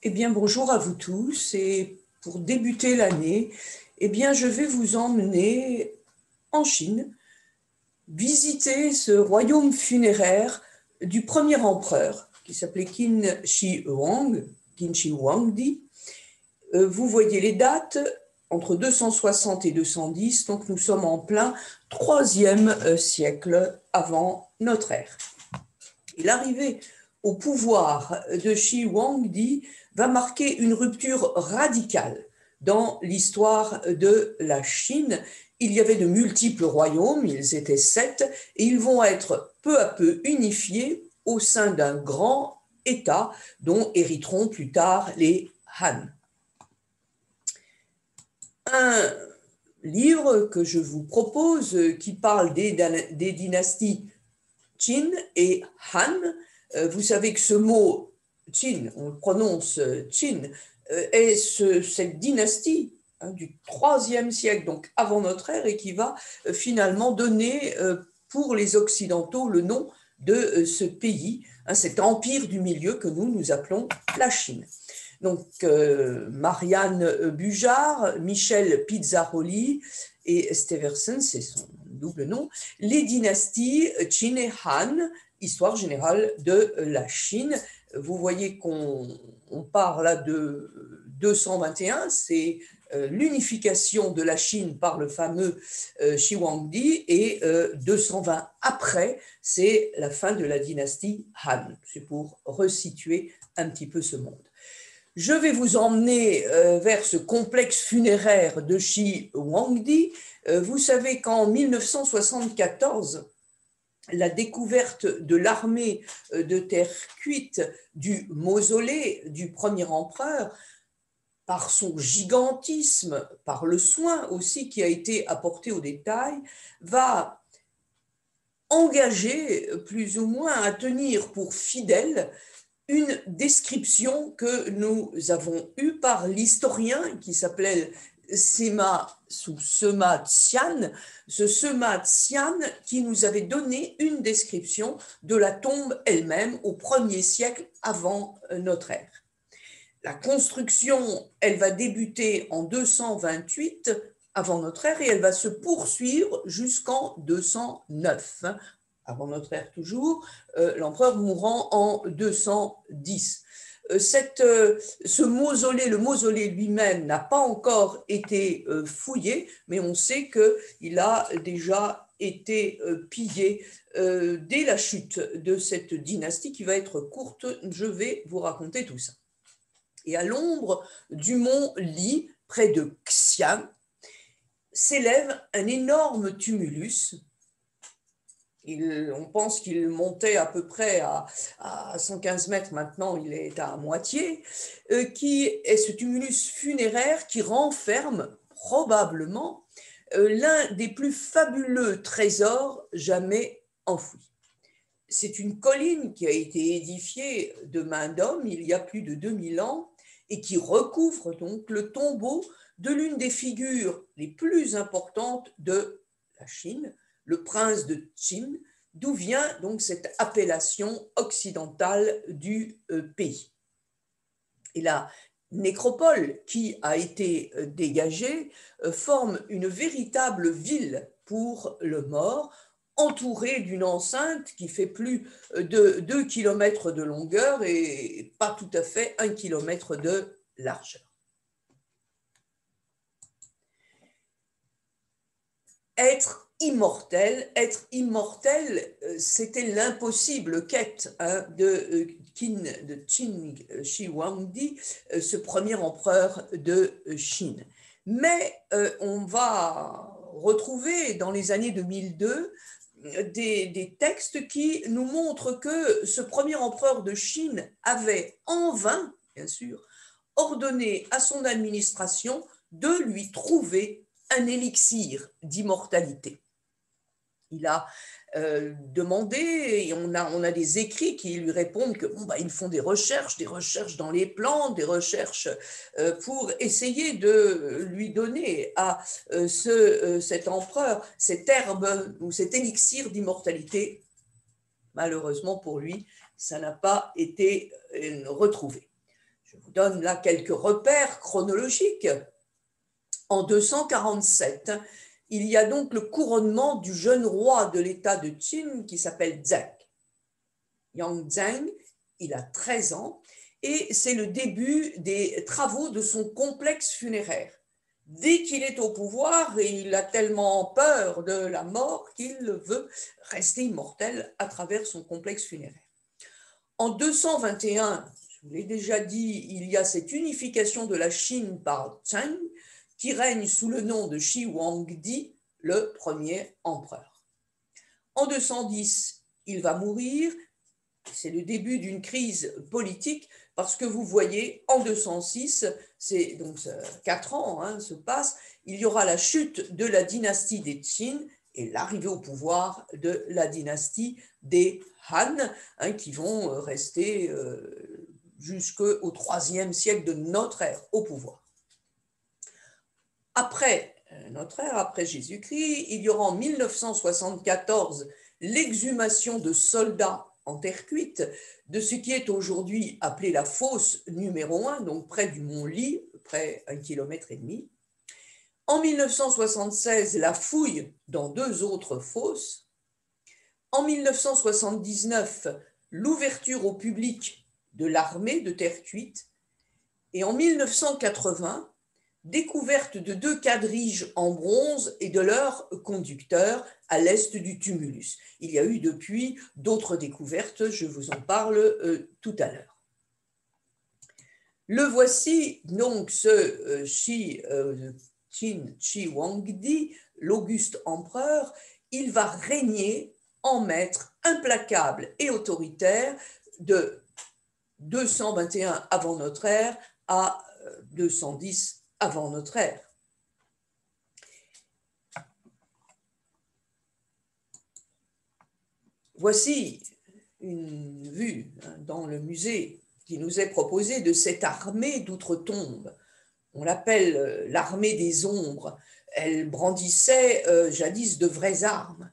Eh bien, bonjour à vous tous. Et pour débuter l'année, eh bien, je vais vous emmener en Chine, visiter ce royaume funéraire du premier empereur qui s'appelait Qin Shi Huang, Qin Shi Huangdi. Vous voyez les dates, entre 260 et 210, donc nous sommes en plein 3e siècle avant notre ère. Et l'arrivée au pouvoir de Shi Huangdi va marquer une rupture radicale dans l'histoire de la Chine. Il y avait de multiples royaumes, ils étaient 7, et ils vont être peu à peu unifiés au sein d'un grand État dont hériteront plus tard les Han. Un livre que je vous propose qui parle des dynasties Qin et Han. Vous savez que ce mot Qin, on le prononce Qin, est cette dynastie du 3e siècle, donc avant notre ère, et qui va finalement donner pour les Occidentaux le nom de ce pays, cet empire du milieu que nous appelons la Chine. Donc, Marianne Bujard, Michel Pizzaroli et Steversen, c'est son double nom, les dynasties Qin et Han, histoire générale de la Chine. Vous voyez qu'on part là de 221, c'est l'unification de la Chine par le fameux Shi Huangdi, et 220 après, c'est la fin de la dynastie Han. C'est pour resituer un petit peu ce monde. Je vais vous emmener vers ce complexe funéraire de Shi Huangdi. Vous savez qu'en 1974, la découverte de l'armée de terre cuite du mausolée du premier empereur, par son gigantisme, par le soin aussi qui a été apporté au détail, va engager plus ou moins à tenir pour fidèle une description que nous avons eue par l'historien qui s'appelait Sima Tsian, ce Sima Tsian qui nous avait donné une description de la tombe elle-même au 1er siècle avant notre ère. La construction, elle va débuter en 228 avant notre ère et elle va se poursuivre jusqu'en 209, avant notre ère toujours, l'empereur mourant en 210. Ce mausolée, le mausolée lui-même n'a pas encore été fouillé, mais on sait qu'il a déjà été pillé dès la chute de cette dynastie qui va être courte. Je vais vous raconter tout ça. Et à l'ombre du mont Li, près de Xi'an, s'élève un énorme tumulus. On pense qu'il montait à peu près à 115 mètres, maintenant il est à moitié, qui est ce tumulus funéraire qui renferme probablement l'un des plus fabuleux trésors jamais enfouis. C'est une colline qui a été édifiée de main d'homme il y a plus de 2000 ans et qui recouvre donc le tombeau de l'une des figures les plus importantes de la Chine, le prince de Qin, d'où vient donc cette appellation occidentale du pays. Et la nécropole qui a été dégagée forme une véritable ville pour le mort, entourée d'une enceinte qui fait plus de 2 km de longueur et pas tout à fait 1 km de largeur. Être immortel, c'était l'impossible quête de Qin Shi Huangdi, ce premier empereur de Chine. Mais on va retrouver dans les années 2002 des textes qui nous montrent que ce premier empereur de Chine avait en vain, bien sûr, ordonné à son administration de lui trouver un élixir d'immortalité. Il a demandé, et on a des écrits qui lui répondent que ils font des recherches dans les plantes, des recherches pour essayer de lui donner à cet empereur cette herbe ou cet élixir d'immortalité. Malheureusement pour lui, ça n'a pas été retrouvé. Je vous donne là quelques repères chronologiques. En 247, il y a donc le couronnement du jeune roi de l'état de Qin qui s'appelle Zheng. Yang Zheng, il a 13 ans et c'est le début des travaux de son complexe funéraire. Dès qu'il est au pouvoir, il a tellement peur de la mort qu'il veut rester immortel à travers son complexe funéraire. En 221, je vous l'ai déjà dit, il y a cette unification de la Chine par Zheng qui règne sous le nom de Shi Huangdi, le premier empereur. En 210, il va mourir. C'est le début d'une crise politique parce que vous voyez, en 206, c'est donc 4 ans se passent, il y aura la chute de la dynastie des Qin et l'arrivée au pouvoir de la dynastie des Han, qui vont rester jusqu'au IIIe siècle de notre ère au pouvoir. Après notre ère, après Jésus-Christ, il y aura en 1974 l'exhumation de soldats en terre cuite de ce qui est aujourd'hui appelé la fosse numéro 1, donc près du mont Li, près 1,5 km. En 1976, la fouille dans 2 autres fosses. En 1979, l'ouverture au public de l'armée de terre cuite. Et en 1980, découverte de 2 quadriges en bronze et de leur conducteur à l'est du tumulus. Il y a eu depuis d'autres découvertes, je vous en parle tout à l'heure. Le voici donc ce Qin Shi Huangdi, l'auguste empereur. Il va régner en maître implacable et autoritaire de 221 avant notre ère à 210 avant notre ère. Voici une vue dans le musée qui nous est proposée de cette armée d'outre-tombe. On l'appelle l'armée des ombres. Elle brandissait jadis de vraies armes.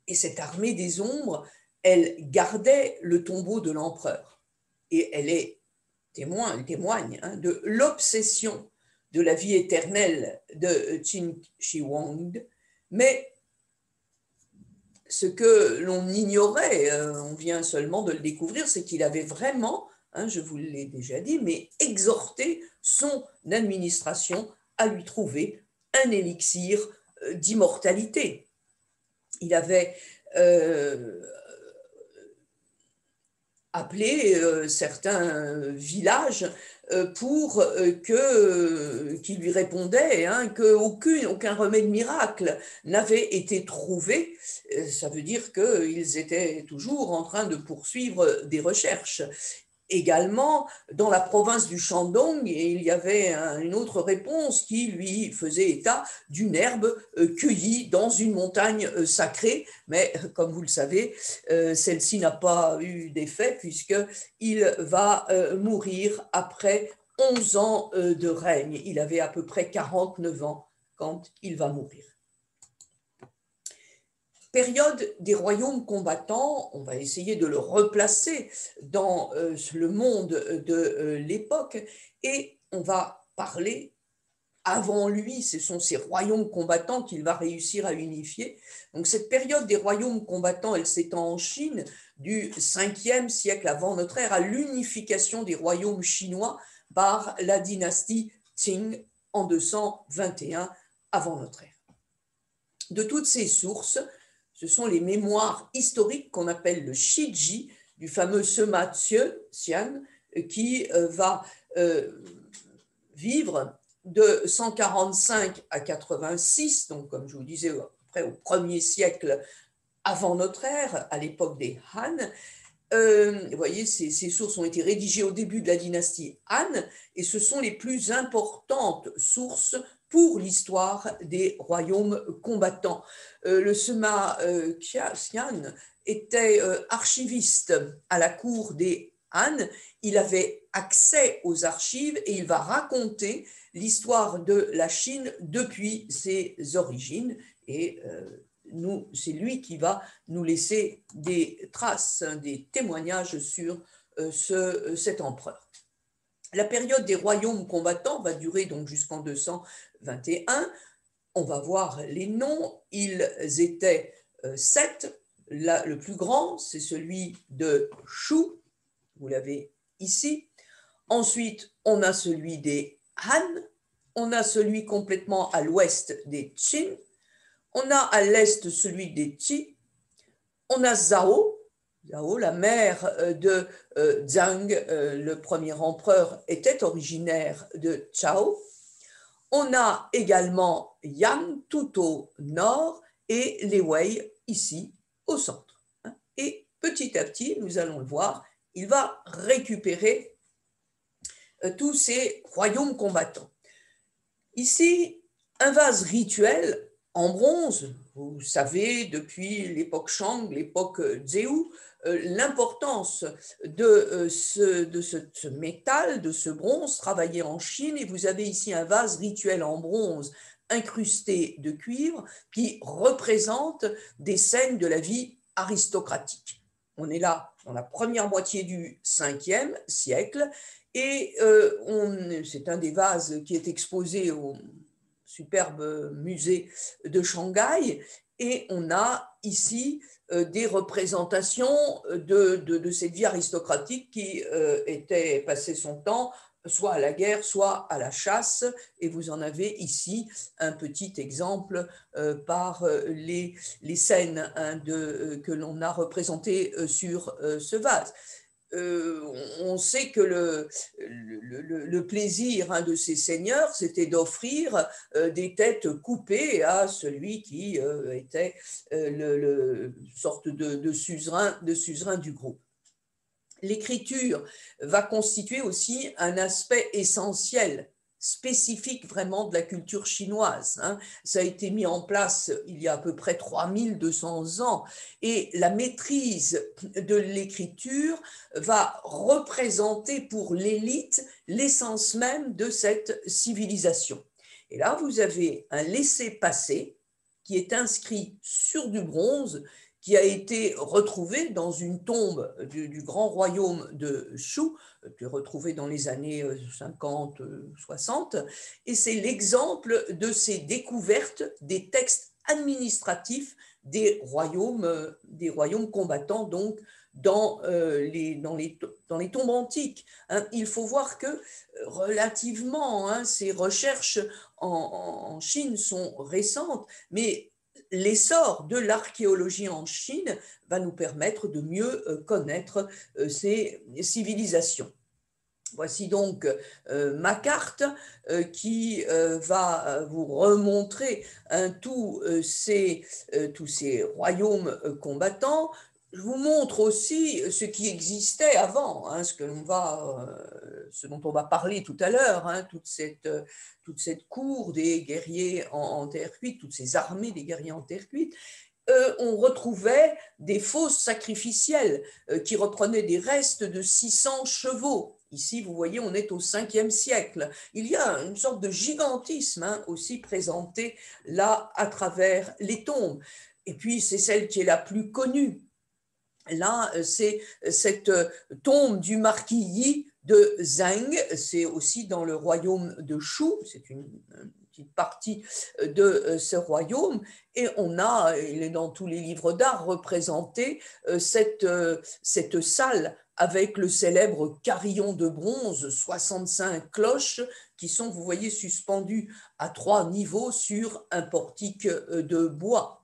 Et cette armée des ombres, elle gardait le tombeau de l'empereur. Et elle témoigne de l'obsession de la vie éternelle de Qin Shi Huangdi, mais ce que l'on ignorait, on vient seulement de le découvrir, c'est qu'il avait vraiment, je vous l'ai déjà dit, mais exhorté son administration à lui trouver un élixir d'immortalité. Il avait appelé certains villages pour qui lui répondaient qu'aucun remède miracle n'avait été trouvé. Ça veut dire qu'ils étaient toujours en train de poursuivre des recherches. Également, dans la province du Shandong, il y avait une autre réponse qui lui faisait état d'une herbe cueillie dans une montagne sacrée, mais comme vous le savez, celle-ci n'a pas eu d'effet puisqu'il va mourir après 11 ans de règne. Il avait à peu près 49 ans quand il va mourir. Période des royaumes combattants, on va essayer de le replacer dans le monde de l'époque et on va parler avant lui, ce sont ces royaumes combattants qu'il va réussir à unifier. Donc cette période des royaumes combattants, elle s'étend en Chine du 5e siècle avant notre ère à l'unification des royaumes chinois par la dynastie Qing en 221 avant notre ère. De toutes ces sources, ce sont les mémoires historiques qu'on appelle le Shiji du fameux Sima Xian qui va vivre de 145 à 86, donc comme je vous disais, à peu près au 1er siècle avant notre ère, à l'époque des Han. Vous voyez, ces sources ont été rédigées au début de la dynastie Han et ce sont les plus importantes sources pour l'histoire des royaumes combattants. Le Sima Xian était archiviste à la cour des Han. Il avait accès aux archives et il va raconter l'histoire de la Chine depuis ses origines et c'est lui qui va nous laisser des traces, des témoignages sur cet empereur. La période des royaumes combattants va durer donc jusqu'en 221. On va voir les noms. Ils étaient 7. Le plus grand, c'est celui de Shu. Vous l'avez ici. Ensuite, on a celui des Han. On a celui complètement à l'ouest des Qin. On a à l'est celui des Qi. On a Zhao, la mère de Zhang, le premier empereur, était originaire de Chao. On a également Yan tout au nord et les Wei ici au centre. Et petit à petit, nous allons le voir, il va récupérer tous ces royaumes combattants. Ici, un vase rituel en bronze. Vous savez, depuis l'époque Shang, l'époque Zhou, l'importance de ce métal, de ce bronze travaillé en Chine. Et vous avez ici un vase rituel en bronze incrusté de cuivre qui représente des scènes de la vie aristocratique. On est là dans la première moitié du 5e siècle et c'est un des vases qui est exposé au superbe musée de Shanghai et on a ici des représentations de cette vie aristocratique qui était passé son temps soit à la guerre, soit à la chasse. Et vous en avez ici un petit exemple par les scènes que l'on a représentées sur ce vase. On sait que le plaisir de ces seigneurs, c'était d'offrir des têtes coupées à celui qui était sorte de suzerain du groupe. L'écriture va constituer aussi un aspect essentiel, spécifique vraiment de la culture chinoise. Ça a été mis en place il y a à peu près 3200 ans et la maîtrise de l'écriture va représenter pour l'élite l'essence même de cette civilisation. Et là, vous avez un laissez-passer qui est inscrit sur du bronze qui a été retrouvé dans une tombe du grand royaume de Shu, qui est retrouvé dans les années 50, 60, et c'est l'exemple de ces découvertes des textes administratifs des royaumes combattants, donc dans les tombes antiques. Il faut voir que relativement, ces recherches en Chine sont récentes, mais l'essor de l'archéologie en Chine va nous permettre de mieux connaître ces civilisations. Voici donc ma carte qui va vous remontrer tous ces royaumes combattants. Je vous montre aussi ce qui existait avant, ce dont on va parler tout à l'heure, toute cette cour des guerriers en terre cuite, toutes ces armées des guerriers en terre cuite. On retrouvait des fosses sacrificielles qui reprenaient des restes de 600 chevaux. Ici, vous voyez, on est au 5e siècle. Il y a une sorte de gigantisme aussi présenté là à travers les tombes. Et puis, c'est celle qui est la plus connue. Là, c'est cette tombe du marquis Yi de Zheng. C'est aussi dans le royaume de Shu. C'est une petite partie de ce royaume. Et il est dans tous les livres d'art représenté cette salle avec le célèbre carillon de bronze, 65 cloches qui sont, vous voyez, suspendues à 3 niveaux sur un portique de bois.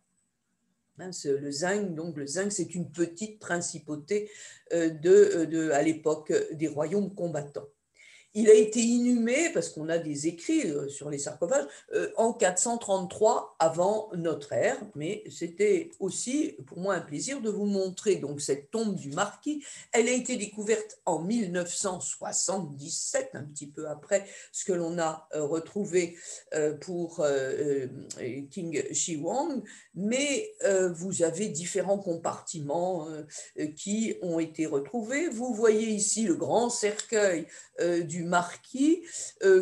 Le Zheng, c'est une petite principauté à l'époque des royaumes combattants. Il a été inhumé, parce qu'on a des écrits sur les sarcophages, en 433 avant notre ère, mais c'était aussi pour moi un plaisir de vous montrer donc cette tombe du marquis. Elle a été découverte en 1977, un petit peu après ce que l'on a retrouvé pour King Shi Huang, mais vous avez différents compartiments qui ont été retrouvés. Vous voyez ici le grand cercueil du marquis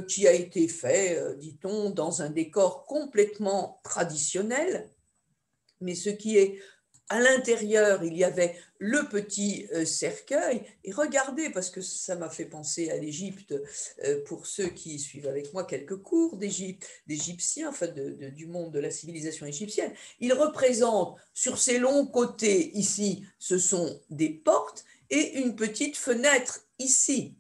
qui a été fait, dit-on, dans un décor complètement traditionnel. Mais ce qui est À l'intérieur, il y avait le petit cercueil. Et regardez, parce que ça m'a fait penser à l'Égypte, pour ceux qui suivent avec moi quelques cours d'Égyptiens, enfin du monde de la civilisation égyptienne, il représente sur ses longs côtés, ici, ce sont des portes et une petite fenêtre ici.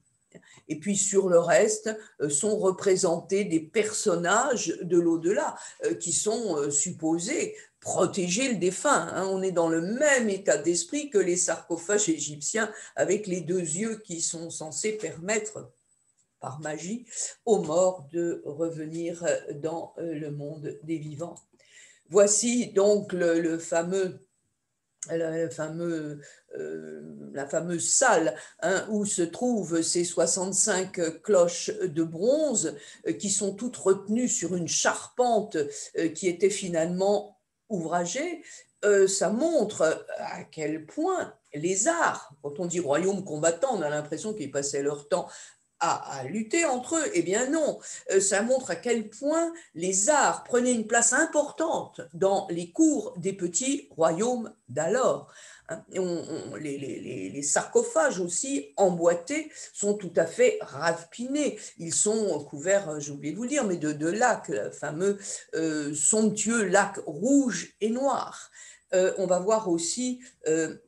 Et puis sur le reste sont représentés des personnages de l'au-delà qui sont supposés protéger le défunt. On est dans le même état d'esprit que les sarcophages égyptiens avec les deux yeux qui sont censés permettre par magie aux morts de revenir dans le monde des vivants. Voici donc la fameuse salle où se trouvent ces 65 cloches de bronze qui sont toutes retenues sur une charpente qui était finalement ouvragée. Ça montre à quel point les arts, quand on dit royaume combattant, on a l'impression qu'ils passaient leur temps à lutter entre eux. Eh bien non, ça montre à quel point les arts prenaient une place importante dans les cours des petits royaumes d'alors. Les sarcophages aussi emboîtés sont tout à fait raffinés. Ils sont couverts, j'ai oublié de vous le dire, mais de lacs, le fameux somptueux lac rouge et noir. On va voir aussi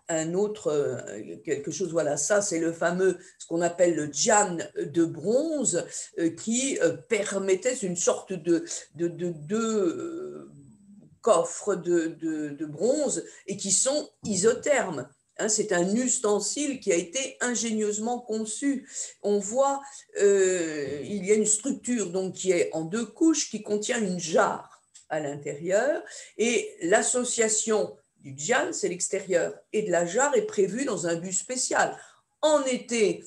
un autre, quelque chose, voilà, ça c'est le fameux, ce qu'on appelle le djan de bronze, qui permettait une sorte de coffres de bronze et qui sont isothermes. C'est un ustensile qui a été ingénieusement conçu. On voit, il y a une structure donc, qui est en deux couches, qui contient une jarre à l'intérieur, et l'association du djan, c'est l'extérieur, et de la jarre est prévue dans un but spécial. En été,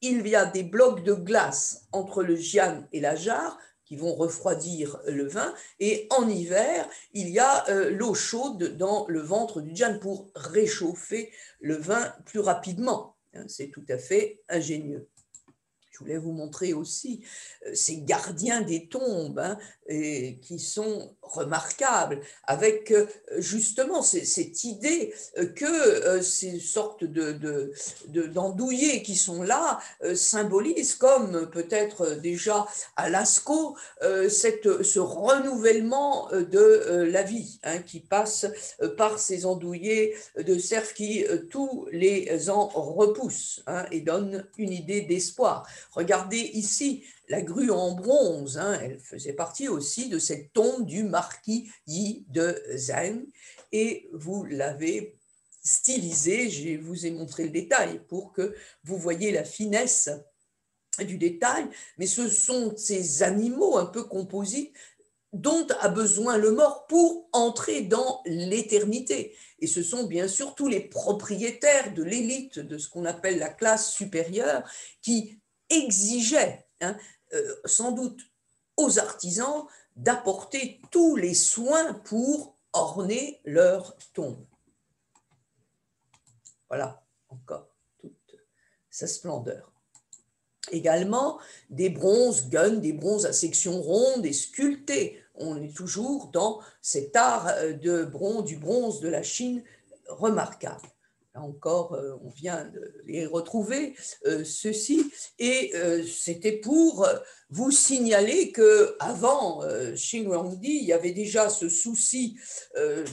il y a des blocs de glace entre le djan et la jarre qui vont refroidir le vin, et en hiver, il y a l'eau chaude dans le ventre du djan pour réchauffer le vin plus rapidement. C'est tout à fait ingénieux. Je voulais vous montrer aussi ces gardiens des tombes qui sont remarquables, avec justement cette idée que ces sortes d'andouillés qui sont là symbolisent, comme peut-être déjà à Lascaux, ce renouvellement de la vie qui passe par ces andouillés de cerf qui tous les ans repoussent et donnent une idée d'espoir. Regardez ici la grue en bronze, elle faisait partie aussi de cette tombe du marquis Yi de Zheng, et vous l'avez stylisée, je vous ai montré le détail pour que vous voyez la finesse du détail, mais ce sont ces animaux un peu composites dont a besoin le mort pour entrer dans l'éternité. Et ce sont bien sûr tous les propriétaires de l'élite, de ce qu'on appelle la classe supérieure, qui exigeaient, sans doute aux artisans, d'apporter tous les soins pour orner leur tombe. Voilà, encore toute sa splendeur. Également, des bronzes guns, des bronzes à section ronde et sculptés. On est toujours dans cet art du bronze de la Chine remarquable. Là encore, on vient de les retrouver, ceux-ci, et c'était pour vous signaler qu'avant Xing Huangdi, il y avait déjà ce souci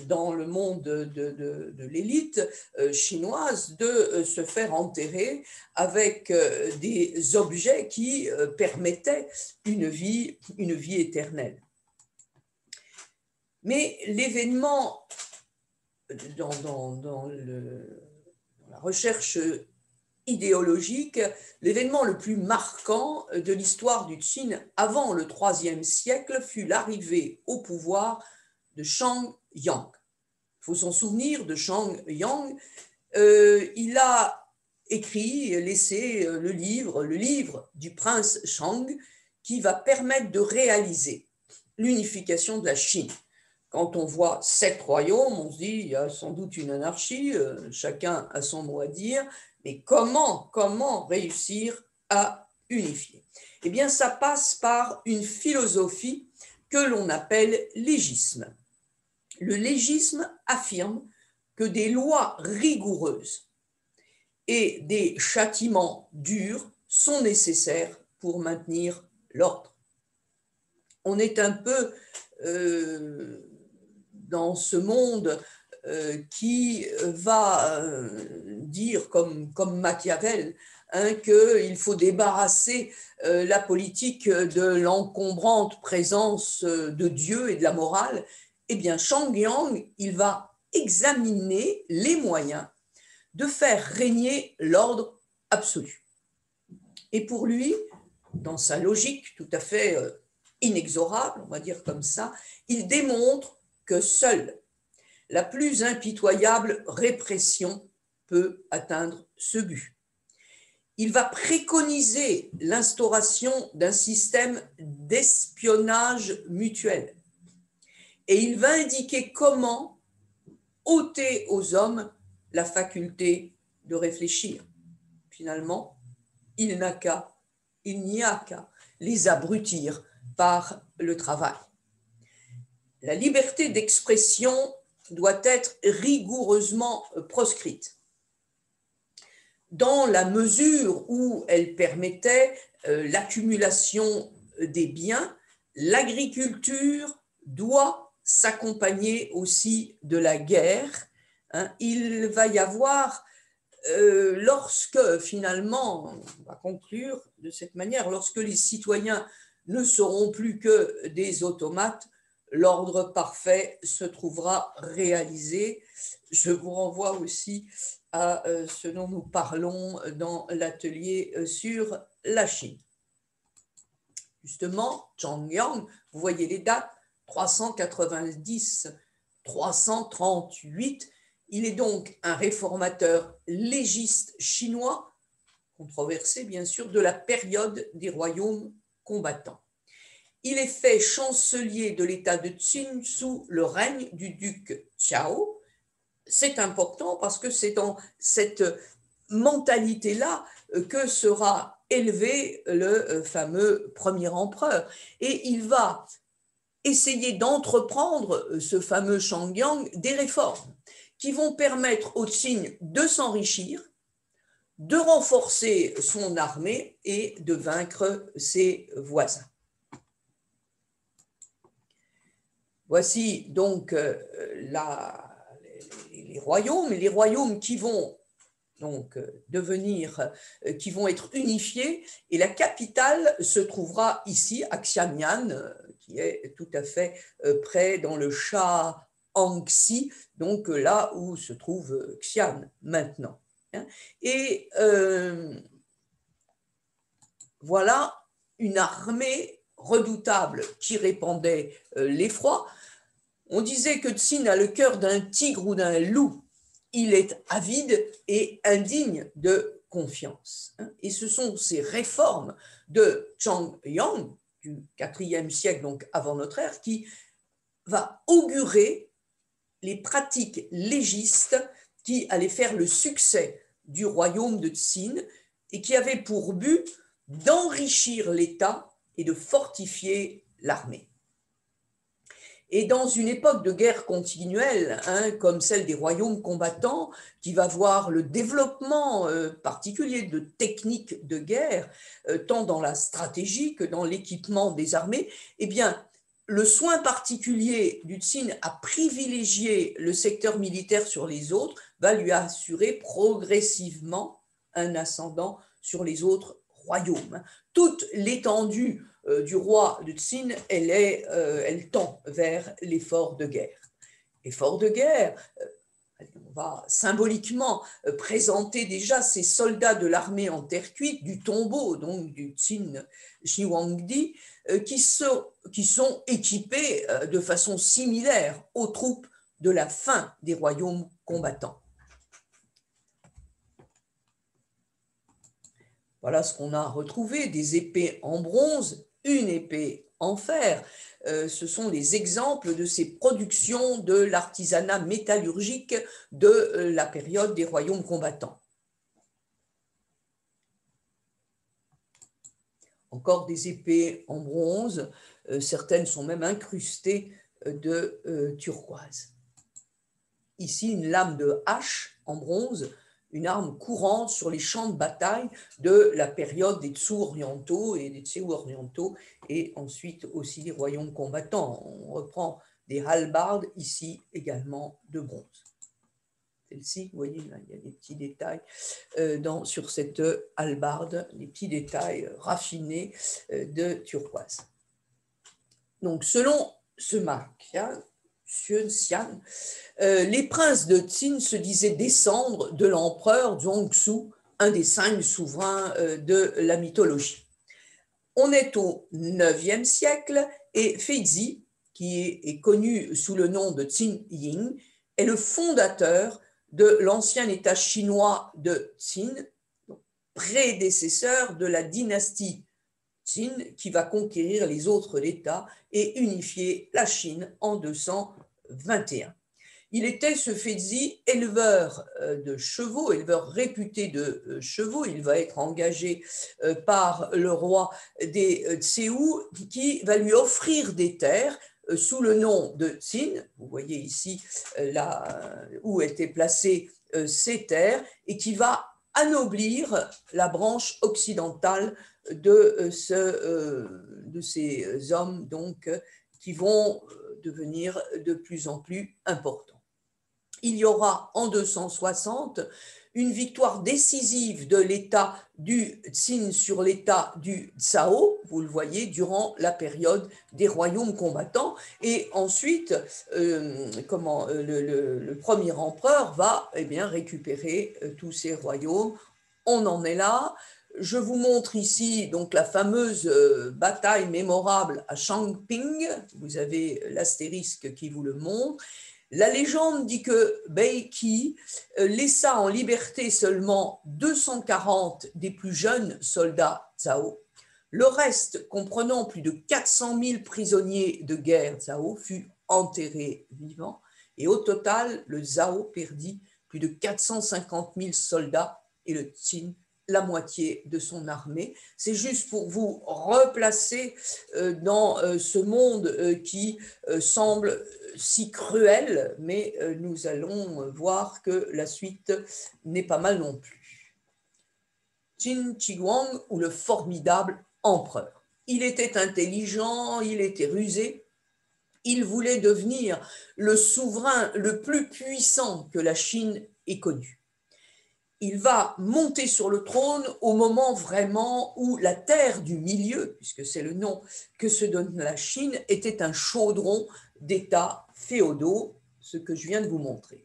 dans le monde de l'élite chinoise de se faire enterrer avec des objets qui permettaient une vie éternelle. Mais l'événement dans la recherche idéologique, l'événement le plus marquant de l'histoire du Qin avant le IIIe siècle fut l'arrivée au pouvoir de Shang Yang. Il faut s'en souvenir de Shang Yang. Il a écrit, laissé le livre du prince Shang, qui va permettre de réaliser l'unification de la Chine. Quand on voit 7 royaumes, on se dit il y a sans doute une anarchie, chacun a son mot à dire, mais comment réussir à unifier? Eh bien, ça passe par une philosophie que l'on appelle légisme. Le légisme affirme que des lois rigoureuses et des châtiments durs sont nécessaires pour maintenir l'ordre. On est un peu dans ce monde qui va dire, comme Machiavel, qu'il faut débarrasser la politique de l'encombrante présence de Dieu et de la morale. Eh bien, Shang Yang, il va examiner les moyens de faire régner l'ordre absolu. Et pour lui, dans sa logique tout à fait inexorable, on va dire comme ça, il démontre que seule la plus impitoyable répression peut atteindre ce but. Il va préconiser l'instauration d'un système d'espionnage mutuel et il va indiquer comment ôter aux hommes la faculté de réfléchir. Finalement, il n'y a qu'à les abrutir par le travail. La liberté d'expression doit être rigoureusement proscrite, dans la mesure où elle permettait l'accumulation des biens. L'agriculture doit s'accompagner aussi de la guerre. Il va y avoir, lorsque finalement, on va conclure de cette manière, lorsque les citoyens ne seront plus que des automates, l'ordre parfait se trouvera réalisé. Je vous renvoie aussi à ce dont nous parlons dans l'atelier sur la Chine. Justement, Shang Yang, vous voyez les dates, 390, 338, il est donc un réformateur légiste chinois, controversé bien sûr, de la période des royaumes combattants. Il est fait chancelier de l'État de Qin sous le règne du duc Qiao. C'est important parce que c'est dans cette mentalité-là que sera élevé le fameux premier empereur. Et il va essayer d'entreprendre, ce fameux Shang Yang, des réformes qui vont permettre au Qin de s'enrichir, de renforcer son armée et de vaincre ses voisins. Voici donc les royaumes qui vont donc qui vont être unifiés, et la capitale se trouvera ici à Xianyan, qui est tout à fait près dans le Shaanxi, donc là où se trouve Xi'an maintenant. Et voilà une armée redoutable qui répandait l'effroi. On disait que Qin a le cœur d'un tigre ou d'un loup. Il est avide et indigne de confiance. Et ce sont ces réformes de Shang Yang du IVe siècle, donc avant notre ère, qui va augurer les pratiques légistes qui allaient faire le succès du royaume de Qin et qui avaient pour but d'enrichir l'État et de fortifier l'armée. Et dans une époque de guerre continuelle, comme celle des royaumes combattants, qui va voir le développement particulier de techniques de guerre, tant dans la stratégie que dans l'équipement des armées, eh bien, le soin particulier du Qin à privilégier le secteur militaire sur les autres va lui assurer progressivement un ascendant sur les autres royaumes. Toute l'étendue du roi de Qin, elle tend vers l'effort de guerre. Effort de guerre, on va symboliquement présenter déjà ces soldats de l'armée en terre cuite, du tombeau, donc du Qin Shi Huangdi, qui sont équipés de façon similaire aux troupes de la fin des royaumes combattants. Voilà ce qu'on a retrouvé, des épées en bronze, une épée en fer. Ce sont les exemples de ces productions de l'artisanat métallurgique de la période des royaumes combattants. Encore des épées en bronze, certaines sont même incrustées de turquoise. ici une lame de hache en bronze, une arme courante sur les champs de bataille de la période des Tsu orientaux et des Tséou orientaux, et ensuite aussi des royaumes combattants. On reprend des hallebardes ici également de bronze. Celle-ci, vous voyez, là, il y a des petits détails sur cette hallebarde, des petits détails raffinés de turquoise. Donc, selon ce Marquia, Xian, les princes de Qin se disaient descendre de l'empereur Zhuangzi, un des 5 souverains de la mythologie. On est au IXe siècle et Feizi, qui est connu sous le nom de Qin Ying, est le fondateur de l'ancien État chinois de Qin, prédécesseur de la dynastie Qin, qui va conquérir les autres États et unifier la Chine en 221. Il était, ce Feizi, éleveur de chevaux, éleveur réputé de chevaux. Il va être engagé par le roi des Tséou, qui va lui offrir des terres sous le nom de Qin. Vous voyez ici là où étaient placées ces terres, et qui va anoblir la branche occidentale de ces hommes donc, qui vont devenir de plus en plus importants. Il y aura en 260 une victoire décisive de l'État du Qin sur l'État du Zhao, vous le voyez, durant la période des royaumes combattants. Et ensuite, le premier empereur va récupérer tous ces royaumes. On en est là. Je vous montre ici donc la fameuse bataille mémorable à Changping. Vous avez l'astérisque qui vous le montre. La légende dit que Bai Qi laissa en liberté seulement 240 des plus jeunes soldats Zhao. Le reste, comprenant plus de 400 000 prisonniers de guerre Zhao, fut enterré vivant. Et au total, le Zhao perdit plus de 450 000 soldats et le Qin la moitié de son armée. C'est juste pour vous replacer dans ce monde qui semble si cruel, mais nous allons voir que la suite n'est pas mal non plus. Qin Shi Huang, ou le formidable empereur. Il était intelligent, il était rusé, il voulait devenir le souverain le plus puissant que la Chine ait connu. Il va monter sur le trône au moment vraiment où la terre du milieu, puisque c'est le nom que se donne la Chine, était un chaudron d'États féodaux, ce que je viens de vous montrer.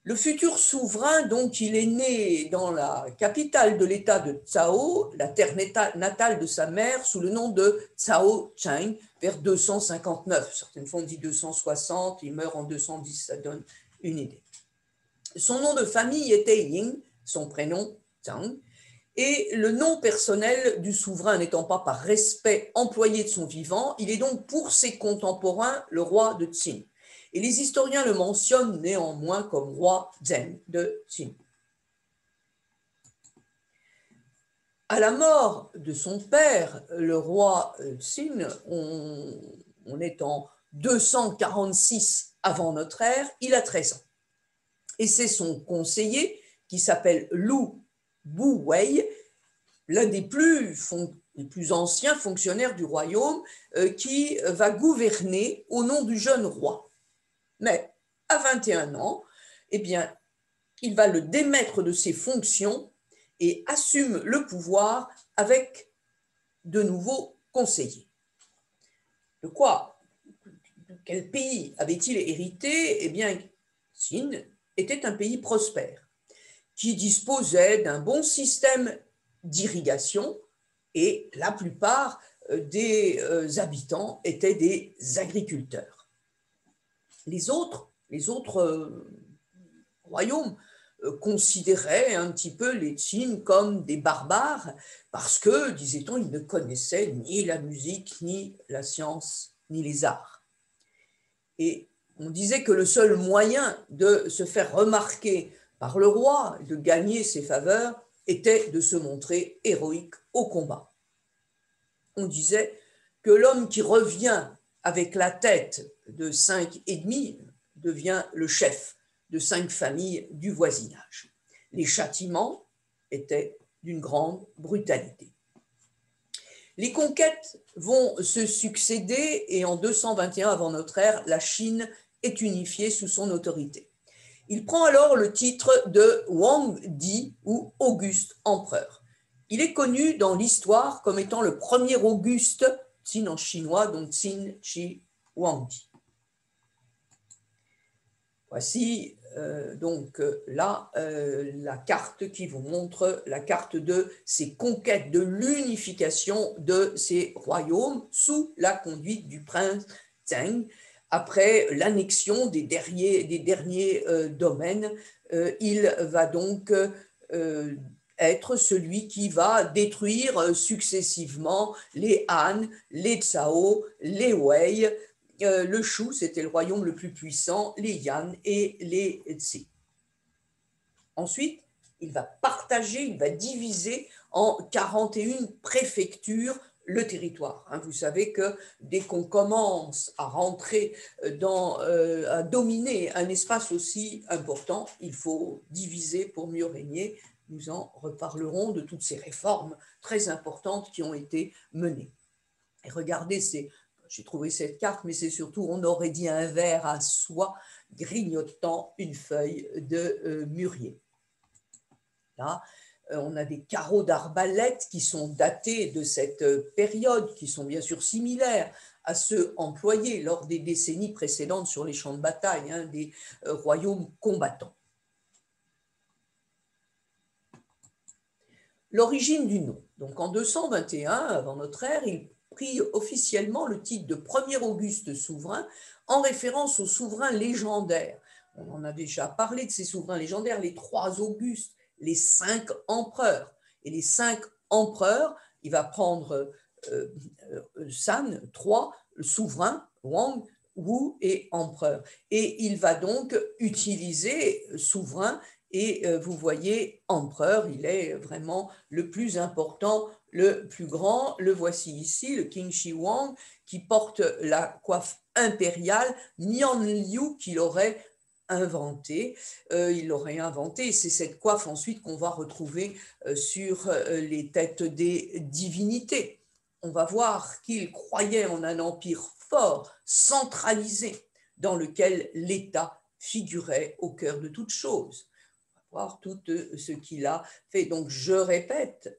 Le futur souverain, donc, il est né dans la capitale de l'État de Zhao, la terre natale de sa mère, sous le nom de Zhao Cheng, vers 259. Certaines fois on dit 260, il meurt en 210, ça donne une idée. Son nom de famille était Ying, son prénom Zhang, et le nom personnel du souverain n'étant pas par respect employé de son vivant, il est donc pour ses contemporains le roi de Qin. Et les historiens le mentionnent néanmoins comme roi Zheng de Qin. À la mort de son père, le roi Qin, on est en 246 avant notre ère, il a 13 ans. Et c'est son conseiller, qui s'appelle Lu Buwei, l'un des plus anciens fonctionnaires du royaume, qui va gouverner au nom du jeune roi. Mais à 21 ans, eh bien, il va le démettre de ses fonctions et assume le pouvoir avec de nouveaux conseillers. De quoi? Quel pays avait-il hérité? Eh bien, Qin était un pays prospère qui disposait d'un bon système d'irrigation et la plupart des habitants étaient des agriculteurs. Les autres royaumes considéraient un petit peu les Qin comme des barbares parce que, disait-on, ils ne connaissaient ni la musique, ni la science, ni les arts. Et on disait que le seul moyen de se faire remarquer par le roi, de gagner ses faveurs, était de se montrer héroïque au combat. On disait que l'homme qui revient avec la tête de 5,5, devient le chef de 5 familles du voisinage. Les châtiments étaient d'une grande brutalité. Les conquêtes vont se succéder et en 221 avant notre ère, la Chine est unifiée sous son autorité. Il prend alors le titre de Wang Di ou Auguste empereur. Il est connu dans l'histoire comme étant le premier Auguste, Qin en chinois, donc Qin Shi Huangdi. Voici donc là la carte qui vous montre la carte de ces conquêtes, de l'unification de ces royaumes sous la conduite du prince Zheng. Après l'annexion des derniers domaines, il va donc être celui qui va détruire successivement les Han, les Zhao, les Wei, le Shu, c'était le royaume le plus puissant, les Yan et les Tse. Ensuite, il va partager, il va diviser en 41 préfectures le territoire. Vous savez que dès qu'on commence à rentrer à dominer un espace aussi important, il faut diviser pour mieux régner. Nous en reparlerons de toutes ces réformes très importantes qui ont été menées. Et regardez, j'ai trouvé cette carte, mais c'est surtout, on aurait dit un ver à soie grignotant une feuille de mûrier. Là, on a des carreaux d'arbalète qui sont datés de cette période, qui sont bien sûr similaires à ceux employés lors des décennies précédentes sur les champs de bataille des royaumes combattants. L'origine du nom. Donc en 221 avant notre ère, il prit officiellement le titre de premier Auguste souverain en référence aux souverains légendaires. On en a déjà parlé de ces souverains légendaires, les 3 Augustes, les 5 empereurs. Et les 5 empereurs, il va prendre San, 3 souverains, Wang, Wu et empereur. Et il va donc utiliser souverain. Et vous voyez, empereur, il est vraiment le plus important, le plus grand. Le voici ici, le Qin Shi Huang, qui porte la coiffe impériale Mian Liu qu'il aurait inventée. Il l'aurait inventée. C'est cette coiffe ensuite qu'on va retrouver sur les têtes des divinités. On va voir qu'il croyait en un empire fort, centralisé, dans lequel l'État figurait au cœur de toute chose. Voir tout ce qu'il a fait. Donc, je répète,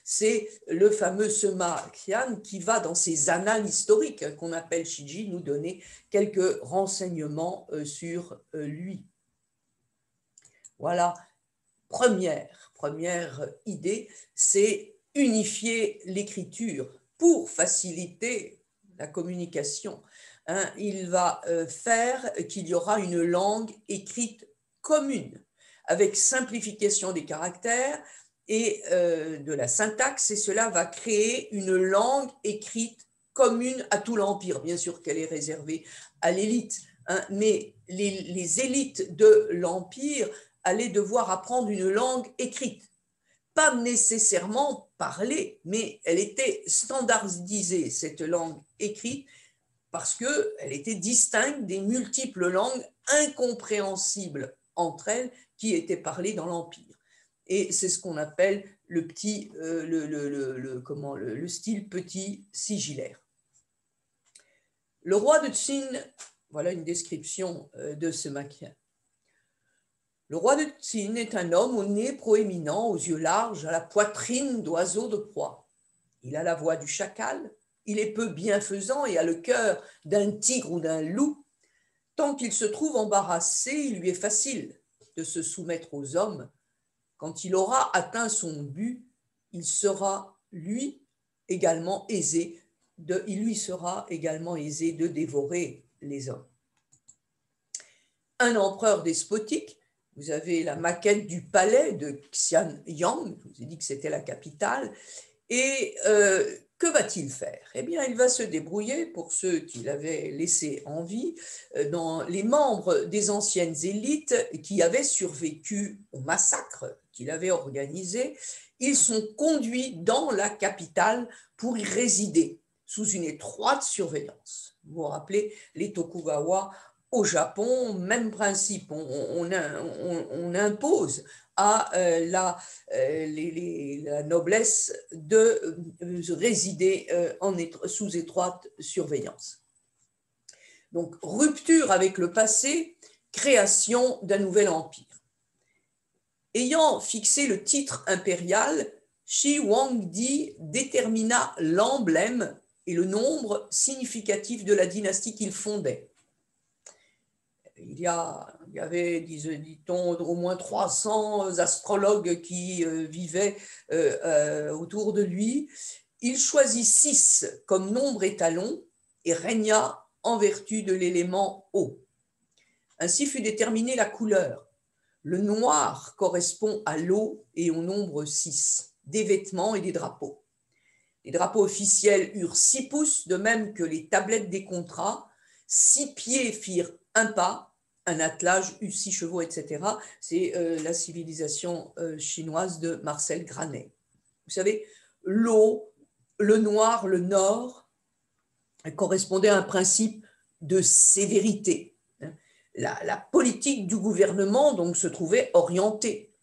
c'est le fameux Sima Qian qui va dans ses annales historiques qu'on appelle Shiji nous donner quelques renseignements sur lui. Voilà, première idée, c'est unifier l'écriture pour faciliter la communication. Il va faire qu'il y aura une langue écrite commune, avec simplification des caractères et de la syntaxe, et cela va créer une langue écrite commune à tout l'Empire. Bien sûr qu'elle est réservée à l'élite, mais les élites de l'Empire allaient devoir apprendre une langue écrite. Pas nécessairement parlée, mais elle était standardisée, cette langue écrite, parce qu'elle était distincte des multiples langues incompréhensibles entre elles qui étaient parlées dans l'Empire. Et c'est ce qu'on appelle le style petit sigillaire. Le roi de Qin, voilà une description de ce maquin. Le roi de Qin est un homme au nez proéminent, aux yeux larges, à la poitrine d'oiseau de proie. Il a la voix du chacal, il est peu bienfaisant et a le cœur d'un tigre ou d'un loup. Tant qu'il se trouve embarrassé, il lui est facile de se soumettre aux hommes. Quand il aura atteint son but, il lui sera également aisé de dévorer les hommes. Un empereur despotique, vous avez la maquette du palais de Xianyang, je vous ai dit que c'était la capitale, et que va-t-il faire? Eh bien, il va se débrouiller, pour ceux qui l'avaient laissé en vie, dans les membres des anciennes élites qui avaient survécu au massacre qu'il avait organisé. Ils sont conduits dans la capitale pour y résider sous une étroite surveillance. Vous vous rappelez, les Tokugawa Au Japon, même principe, on impose à la noblesse de résider sous étroite surveillance. Donc, rupture avec le passé, création d'un nouvel empire. Ayant fixé le titre impérial, Shi Huangdi détermina l'emblème et le nombre significatif de la dynastie qu'il fondait. Il y avait, dit-on, au moins 300 astrologues qui vivaient autour de lui. Il choisit 6 comme nombre étalon et régna en vertu de l'élément eau. Ainsi fut déterminée la couleur. Le noir correspond à l'eau et au nombre 6, des vêtements et des drapeaux. Les drapeaux officiels eurent 6 pouces, de même que les tablettes des contrats. 6 pieds firent un pas, un attelage eut 6 chevaux, etc. C'est la civilisation chinoise de Marcel Granet. Vous savez, l'eau, le noir, le nord, correspondait à un principe de sévérité. La politique du gouvernement donc se trouvait orientée.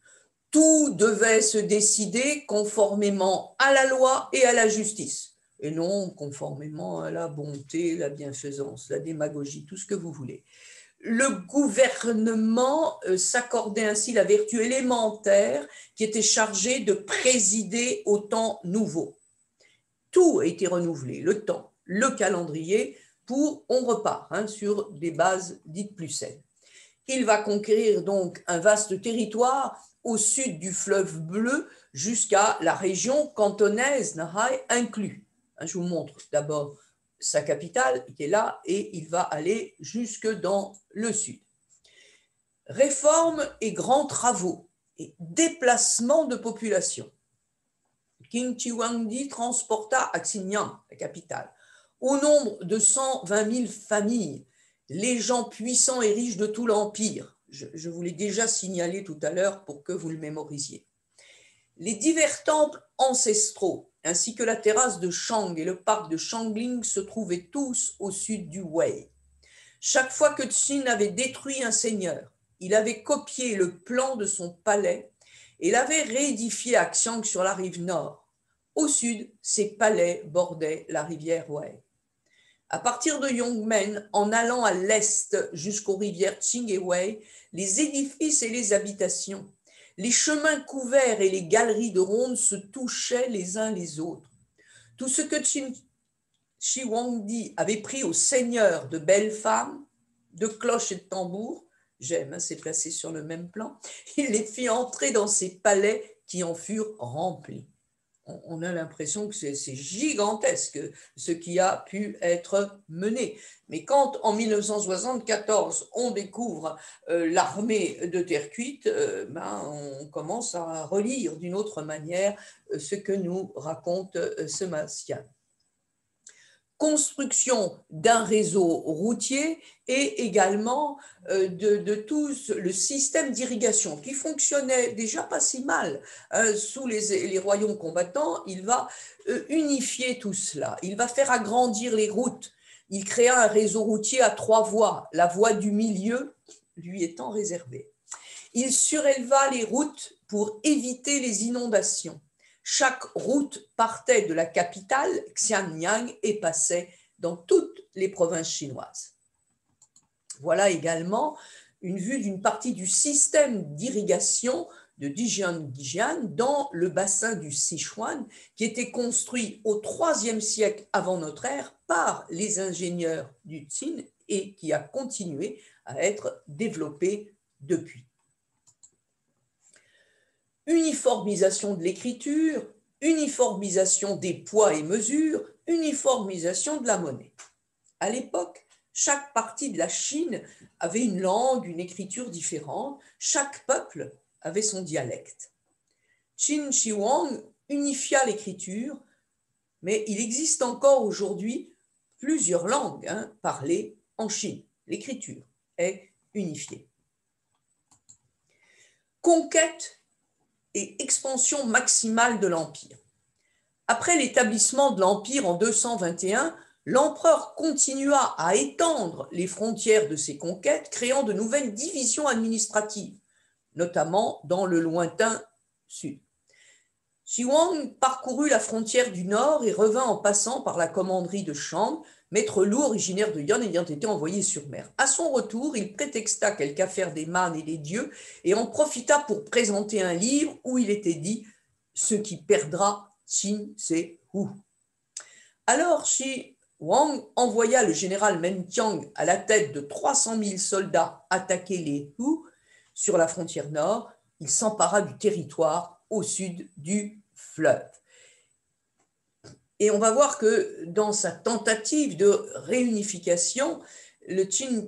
Tout devait se décider conformément à la loi et à la justice, et non conformément à la bonté, la bienfaisance, la démagogie, tout ce que vous voulez. Le gouvernement s'accordait ainsi la vertu élémentaire qui était chargée de présider au temps nouveau. Tout a été renouvelé, le temps, le calendrier, on repart sur des bases dites plus saines. Il va conquérir donc un vaste territoire au sud du fleuve Bleu jusqu'à la région cantonaise, Nahai inclus. Je vous montre d'abord sa capitale qui est là et il va aller jusque dans le sud. Réformes et grands travaux et déplacement de population. Qin Shi Huangdi transporta à Xinyang, la capitale, au nombre de 120 000 familles, les gens puissants et riches de tout l'empire. Je vous l'ai déjà signalé tout à l'heure pour que vous le mémorisiez. Les divers temples ancestraux, ainsi que la terrasse de Shang et le parc de Shangling se trouvaient tous au sud du Wei. Chaque fois que Qin avait détruit un seigneur, il avait copié le plan de son palais et l'avait réédifié à Xiang sur la rive nord. Au sud, ses palais bordaient la rivière Wei. À partir de Yongmen, en allant à l'est jusqu'aux rivières Qing et Wei, les édifices et les habitations, les chemins couverts et les galeries de ronde se touchaient les uns les autres. Tout ce que Qin Shi Huangdi avait pris aux seigneurs de belles femmes, de cloches et de tambours, j'aime, c'est placé sur le même plan, il les fit entrer dans ses palais qui en furent remplis. On a l'impression que c'est gigantesque ce qui a pu être mené. Mais quand en 1974 on découvre l'armée de terre cuite, on commence à relire d'une autre manière ce que nous raconte ce Massian. Construction d'un réseau routier et également de tout le système d'irrigation qui fonctionnait déjà pas si mal. Sous les royaumes combattants, il va unifier tout cela. Il va faire agrandir les routes. Il créa un réseau routier à 3 voies, la voie du milieu lui étant réservée. Il suréleva les routes pour éviter les inondations. Chaque route partait de la capitale, Xianyang, et passait dans toutes les provinces chinoises. Voilà également une vue d'une partie du système d'irrigation de Dijianjian dans le bassin du Sichuan, qui était construit au IIIe siècle avant notre ère par les ingénieurs du Qin et qui a continué à être développé depuis. Uniformisation de l'écriture, uniformisation des poids et mesures, uniformisation de la monnaie. À l'époque, chaque partie de la Chine avait une langue, une écriture différente, chaque peuple avait son dialecte. Qin Shi Huang unifia l'écriture, mais il existe encore aujourd'hui plusieurs langues parlées en Chine. L'écriture est unifiée. Conquête et expansion maximale de l'Empire. Après l'établissement de l'Empire en 221, l'empereur continua à étendre les frontières de ses conquêtes, créant de nouvelles divisions administratives, notamment dans le lointain sud. Xi Huang parcourut la frontière du nord et revint en passant par la commanderie de Shang, maître Lu originaire de Yan ayant été envoyé sur mer. À son retour, il prétexta quelque affaire des mânes et des dieux et en profita pour présenter un livre où il était dit « Ce qui perdra Qin, c'est Hu ». Alors Xi Huang envoya le général Mengtiang à la tête de 300 000 soldats attaquer les Hu sur la frontière nord. Il s'empara du territoire au sud du fleuve. Et on va voir que dans sa tentative de réunification, le Qin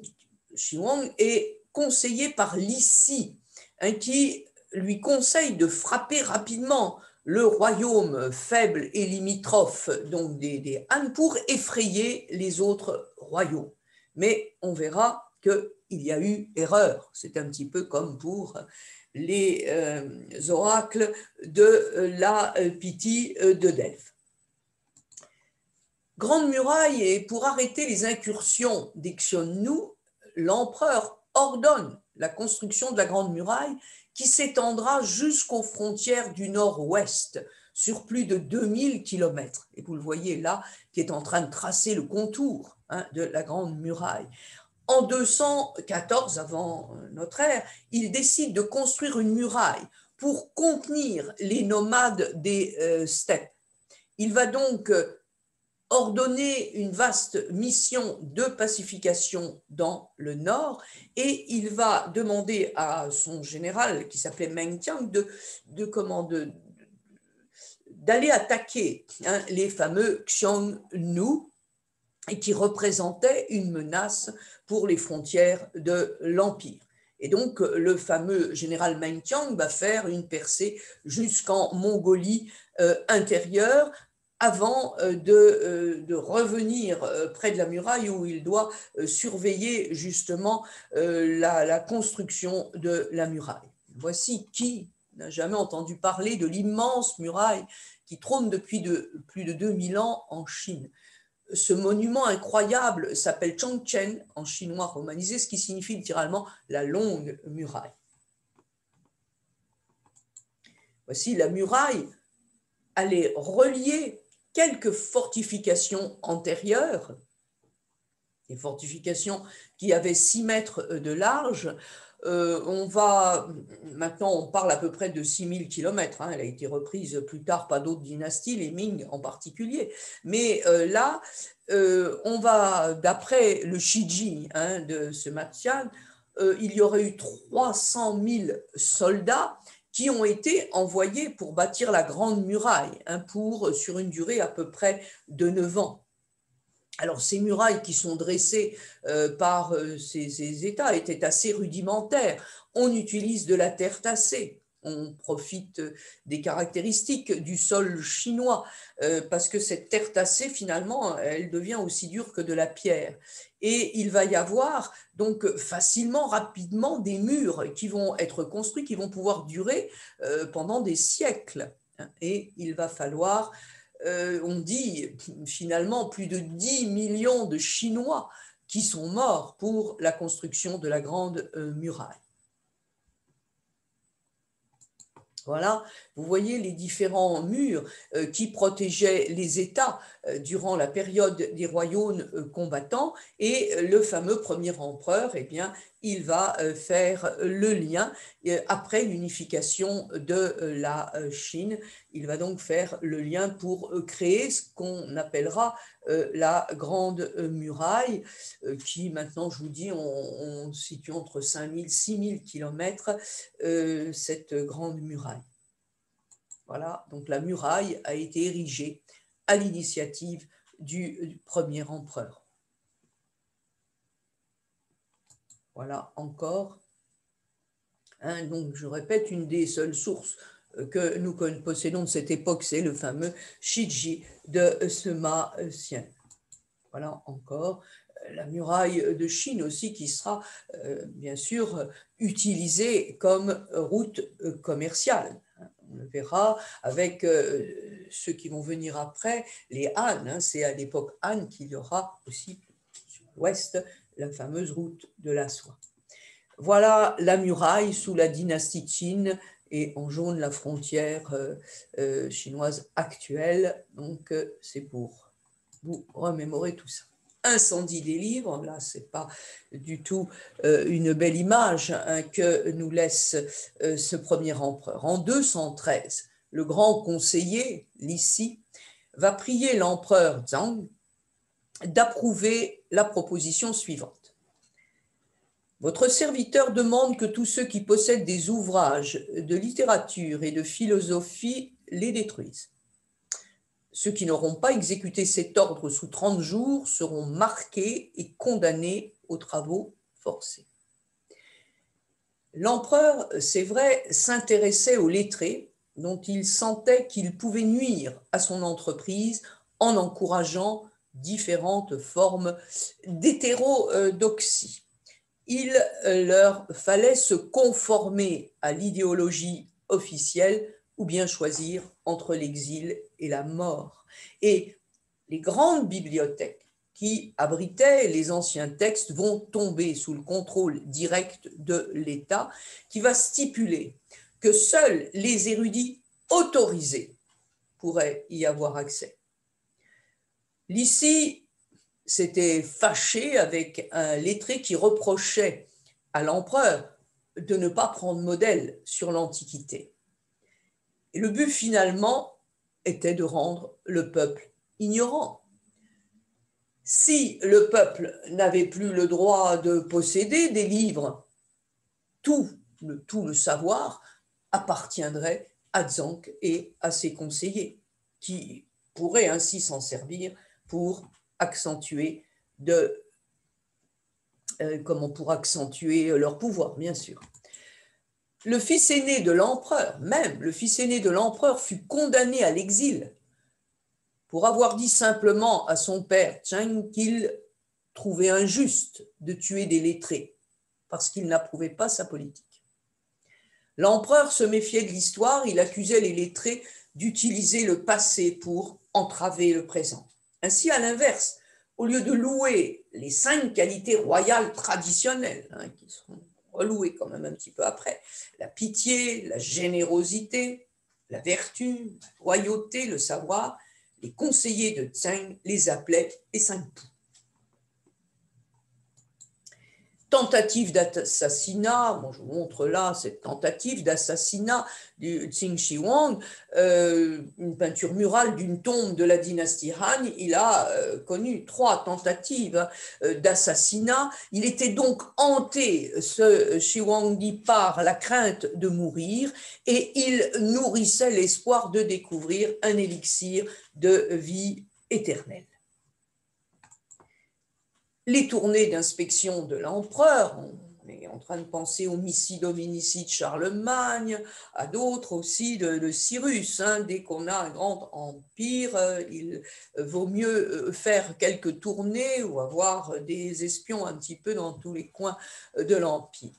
Shi Huang est conseillé par Li Si, qui lui conseille de frapper rapidement le royaume faible et limitrophe donc des Han pour effrayer les autres royaumes. Mais on verra qu'il y a eu erreur. C'est un petit peu comme pour les oracles de la Pythie de Delphes. Grande muraille, et pour arrêter les incursions des Xiongnu, l'empereur ordonne la construction de la Grande Muraille qui s'étendra jusqu'aux frontières du nord-ouest sur plus de 2000 km. Et vous le voyez là, qui est en train de tracer le contour de la Grande Muraille. En 214 avant notre ère, il décide de construire une muraille pour contenir les nomades des steppes. Il va donc ordonner une vaste mission de pacification dans le nord et il va demander à son général qui s'appelait Meng Tian d'aller attaquer les fameux Xiongnu et qui représentaient une menace pour les frontières de l'Empire. Et donc, le fameux général Meng Tian va faire une percée jusqu'en Mongolie intérieure avant de revenir près de la muraille où il doit surveiller justement la construction de la muraille. Voici qui n'a jamais entendu parler de l'immense muraille qui trône depuis plus de 2000 ans en Chine. Ce monument incroyable s'appelle Chongchen en chinois romanisé, ce qui signifie littéralement la longue muraille. Voici la muraille allait relier quelques fortifications antérieures, des fortifications qui avaient 6 mètres de large. Maintenant, on parle à peu près de 6000 km. Elle a été reprise plus tard par d'autres dynasties, les Ming en particulier. Mais là, d'après le Shiji de ce Matian, il y aurait eu 300 000 soldats qui ont été envoyés pour bâtir la Grande Muraille, sur une durée à peu près de 9 ans. Alors, ces murailles qui sont dressées par ces États étaient assez rudimentaires. On utilise de la terre tassée. On profite des caractéristiques du sol chinois parce que cette terre tassée, finalement, elle devient aussi dure que de la pierre. Et il va y avoir donc facilement, rapidement, des murs qui vont être construits, qui vont pouvoir durer pendant des siècles. Et il va falloir... on dit finalement plus de 10 millions de Chinois qui sont morts pour la construction de la Grande Muraille. Voilà, vous voyez les différents murs qui protégeaient les États durant la période des royaumes combattants et le fameux premier empereur, eh bien, il va faire le lien après l'unification de la Chine. Il va donc faire le lien pour créer ce qu'on appellera la Grande Muraille, qui maintenant, je vous dis, on situe entre 5000 et 6000 km cette Grande Muraille. Voilà, donc la muraille a été érigée à l'initiative du premier empereur. Voilà encore, donc je répète, une des seules sources que nous possédons de cette époque, c'est le fameux Shiji de Sima Xian. Voilà encore la muraille de Chine aussi qui sera bien sûr utilisée comme route commerciale. on le verra, avec ceux qui vont venir après, les Han. Hein, c'est à l'époque Han qu'il y aura aussi sur l'ouest la fameuse route de la soie. Voilà la muraille sous la dynastie Qin et en jaune la frontière chinoise actuelle. Donc c'est pour vous remémorer tout ça. Incendie des livres, là c'est pas du tout une belle image hein, que nous laisse ce premier empereur. En 213, le grand conseiller, Li Si, va prier l'empereur Zhang d'approuver la proposition suivante. Votre serviteur demande que tous ceux qui possèdent des ouvrages de littérature et de philosophie les détruisent. Ceux qui n'auront pas exécuté cet ordre sous 30 jours seront marqués et condamnés aux travaux forcés. L'empereur, c'est vrai, s'intéressait aux lettrés dont il sentait qu'ils pouvaient nuire à son entreprise en encourageant différentes formes d'hétérodoxie. Il leur fallait se conformer à l'idéologie officielle ou bien choisir entre l'exil et la mort. Et les grandes bibliothèques qui abritaient les anciens textes vont tomber sous le contrôle direct de l'État qui va stipuler que seuls les érudits autorisés pourraient y avoir accès. Li Si s'était fâché avec un lettré qui reprochait à l'empereur de ne pas prendre modèle sur l'Antiquité. Et le but finalement était de rendre le peuple ignorant. Si le peuple n'avait plus le droit de posséder des livres, tout le savoir appartiendrait à Zhang et à ses conseillers, qui pourraient ainsi s'en servir pour accentuer leur pouvoir, bien sûr. Le fils aîné de l'empereur, fut condamné à l'exil pour avoir dit simplement à son père Cheng qu'il trouvait injuste de tuer des lettrés parce qu'il n'approuvait pas sa politique. L'empereur se méfiait de l'histoire, il accusait les lettrés d'utiliser le passé pour entraver le présent. Ainsi, à l'inverse, au lieu de louer les 5 qualités royales traditionnelles, qui seront relouées quand même un petit peu après, la pitié, la générosité, la vertu, la loyauté, le savoir, les conseillers de Zheng les appelaient les 5 poux. Tentative d'assassinat, je vous montre là cette tentative d'assassinat du Qin Shi Huang, une peinture murale d'une tombe de la dynastie Han. Il a connu 3 tentatives d'assassinat. Il était donc hanté, ce Shi Huangdi, par la crainte de mourir et il nourrissait l'espoir de découvrir un élixir de vie éternelle. Les tournées d'inspection de l'empereur, on est en train de penser au Missi Dominici de Charlemagne, à d'autres aussi de Cyrus. Dès qu'on a un grand empire, il vaut mieux faire quelques tournées ou avoir des espions un petit peu dans tous les coins de l'empire.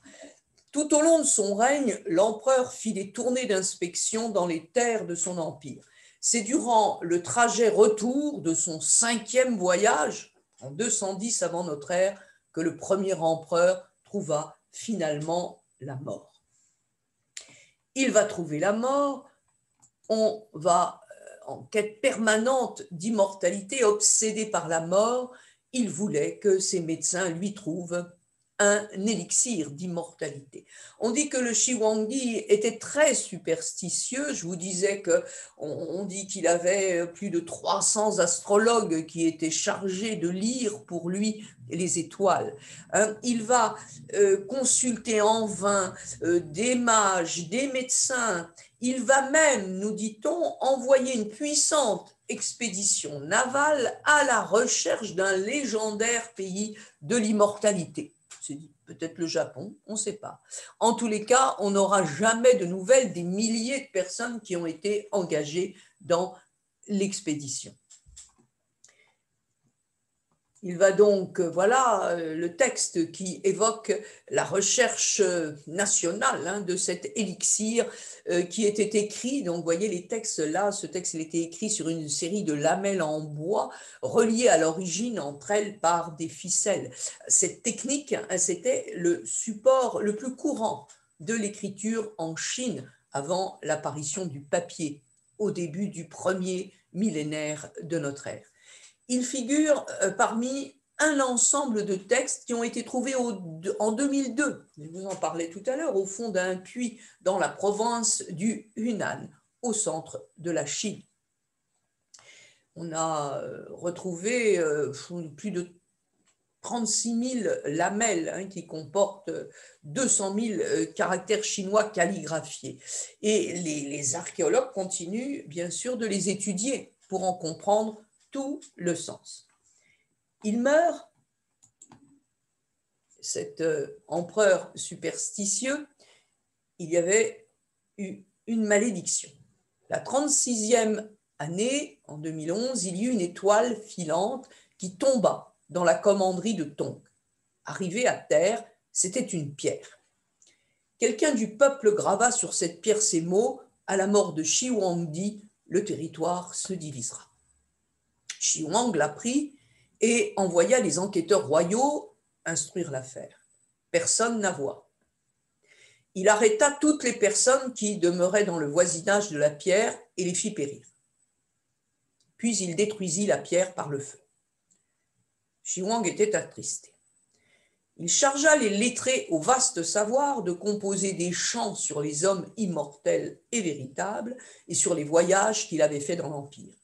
Tout au long de son règne, l'empereur fit des tournées d'inspection dans les terres de son empire. C'est durant le trajet retour de son 5e voyage, en 210 avant notre ère, que le premier empereur trouva finalement la mort. Il va trouver la mort, on va en quête permanente d'immortalité, obsédé par la mort, il voulait que ses médecins lui trouvent un élixir d'immortalité. On dit que le Shi Huangdi était très superstitieux. Je vous disais qu'on dit qu'il avait plus de 300 astrologues qui étaient chargés de lire pour lui les étoiles. Il va consulter en vain des mages, des médecins. Il va même, nous dit-on, envoyer une puissante expédition navale à la recherche d'un légendaire pays de l'immortalité. C'est peut-être le Japon, on ne sait pas. En tous les cas, on n'aura jamais de nouvelles des milliers de personnes qui ont été engagées dans l'expédition. Il va donc, voilà le texte qui évoque la recherche nationale de cet élixir qui était écrit. Donc, vous voyez les textes là, ce texte il était écrit sur une série de lamelles en bois reliées à l'origine entre elles par des ficelles. Cette technique, c'était le support le plus courant de l'écriture en Chine avant l'apparition du papier au début du premier millénaire de notre ère. Il figure parmi un ensemble de textes qui ont été trouvés en 2002, je vous en parlais tout à l'heure, au fond d'un puits dans la province du Hunan, au centre de la Chine. On a retrouvé plus de 36 000 lamelles qui comportent 200 000 caractères chinois calligraphiés. Et les archéologues continuent bien sûr de les étudier pour en comprendre tout le sens. Il meurt, cet empereur superstitieux, il y avait eu une malédiction. La 36e année, en 2011, il y eut une étoile filante qui tomba dans la commanderie de Tong. Arrivée à terre, c'était une pierre. Quelqu'un du peuple grava sur cette pierre ces mots: à la mort de Shi Huangdi, le territoire se divisera. Shi Huang l'apprit et envoya les enquêteurs royaux instruire l'affaire. Personne n'avoua. Il arrêta toutes les personnes qui demeuraient dans le voisinage de la pierre et les fit périr. Puis il détruisit la pierre par le feu. Shi Huang était attristé. Il chargea les lettrés au vaste savoir de composer des chants sur les hommes immortels et véritables et sur les voyages qu'il avait faits dans l'Empire.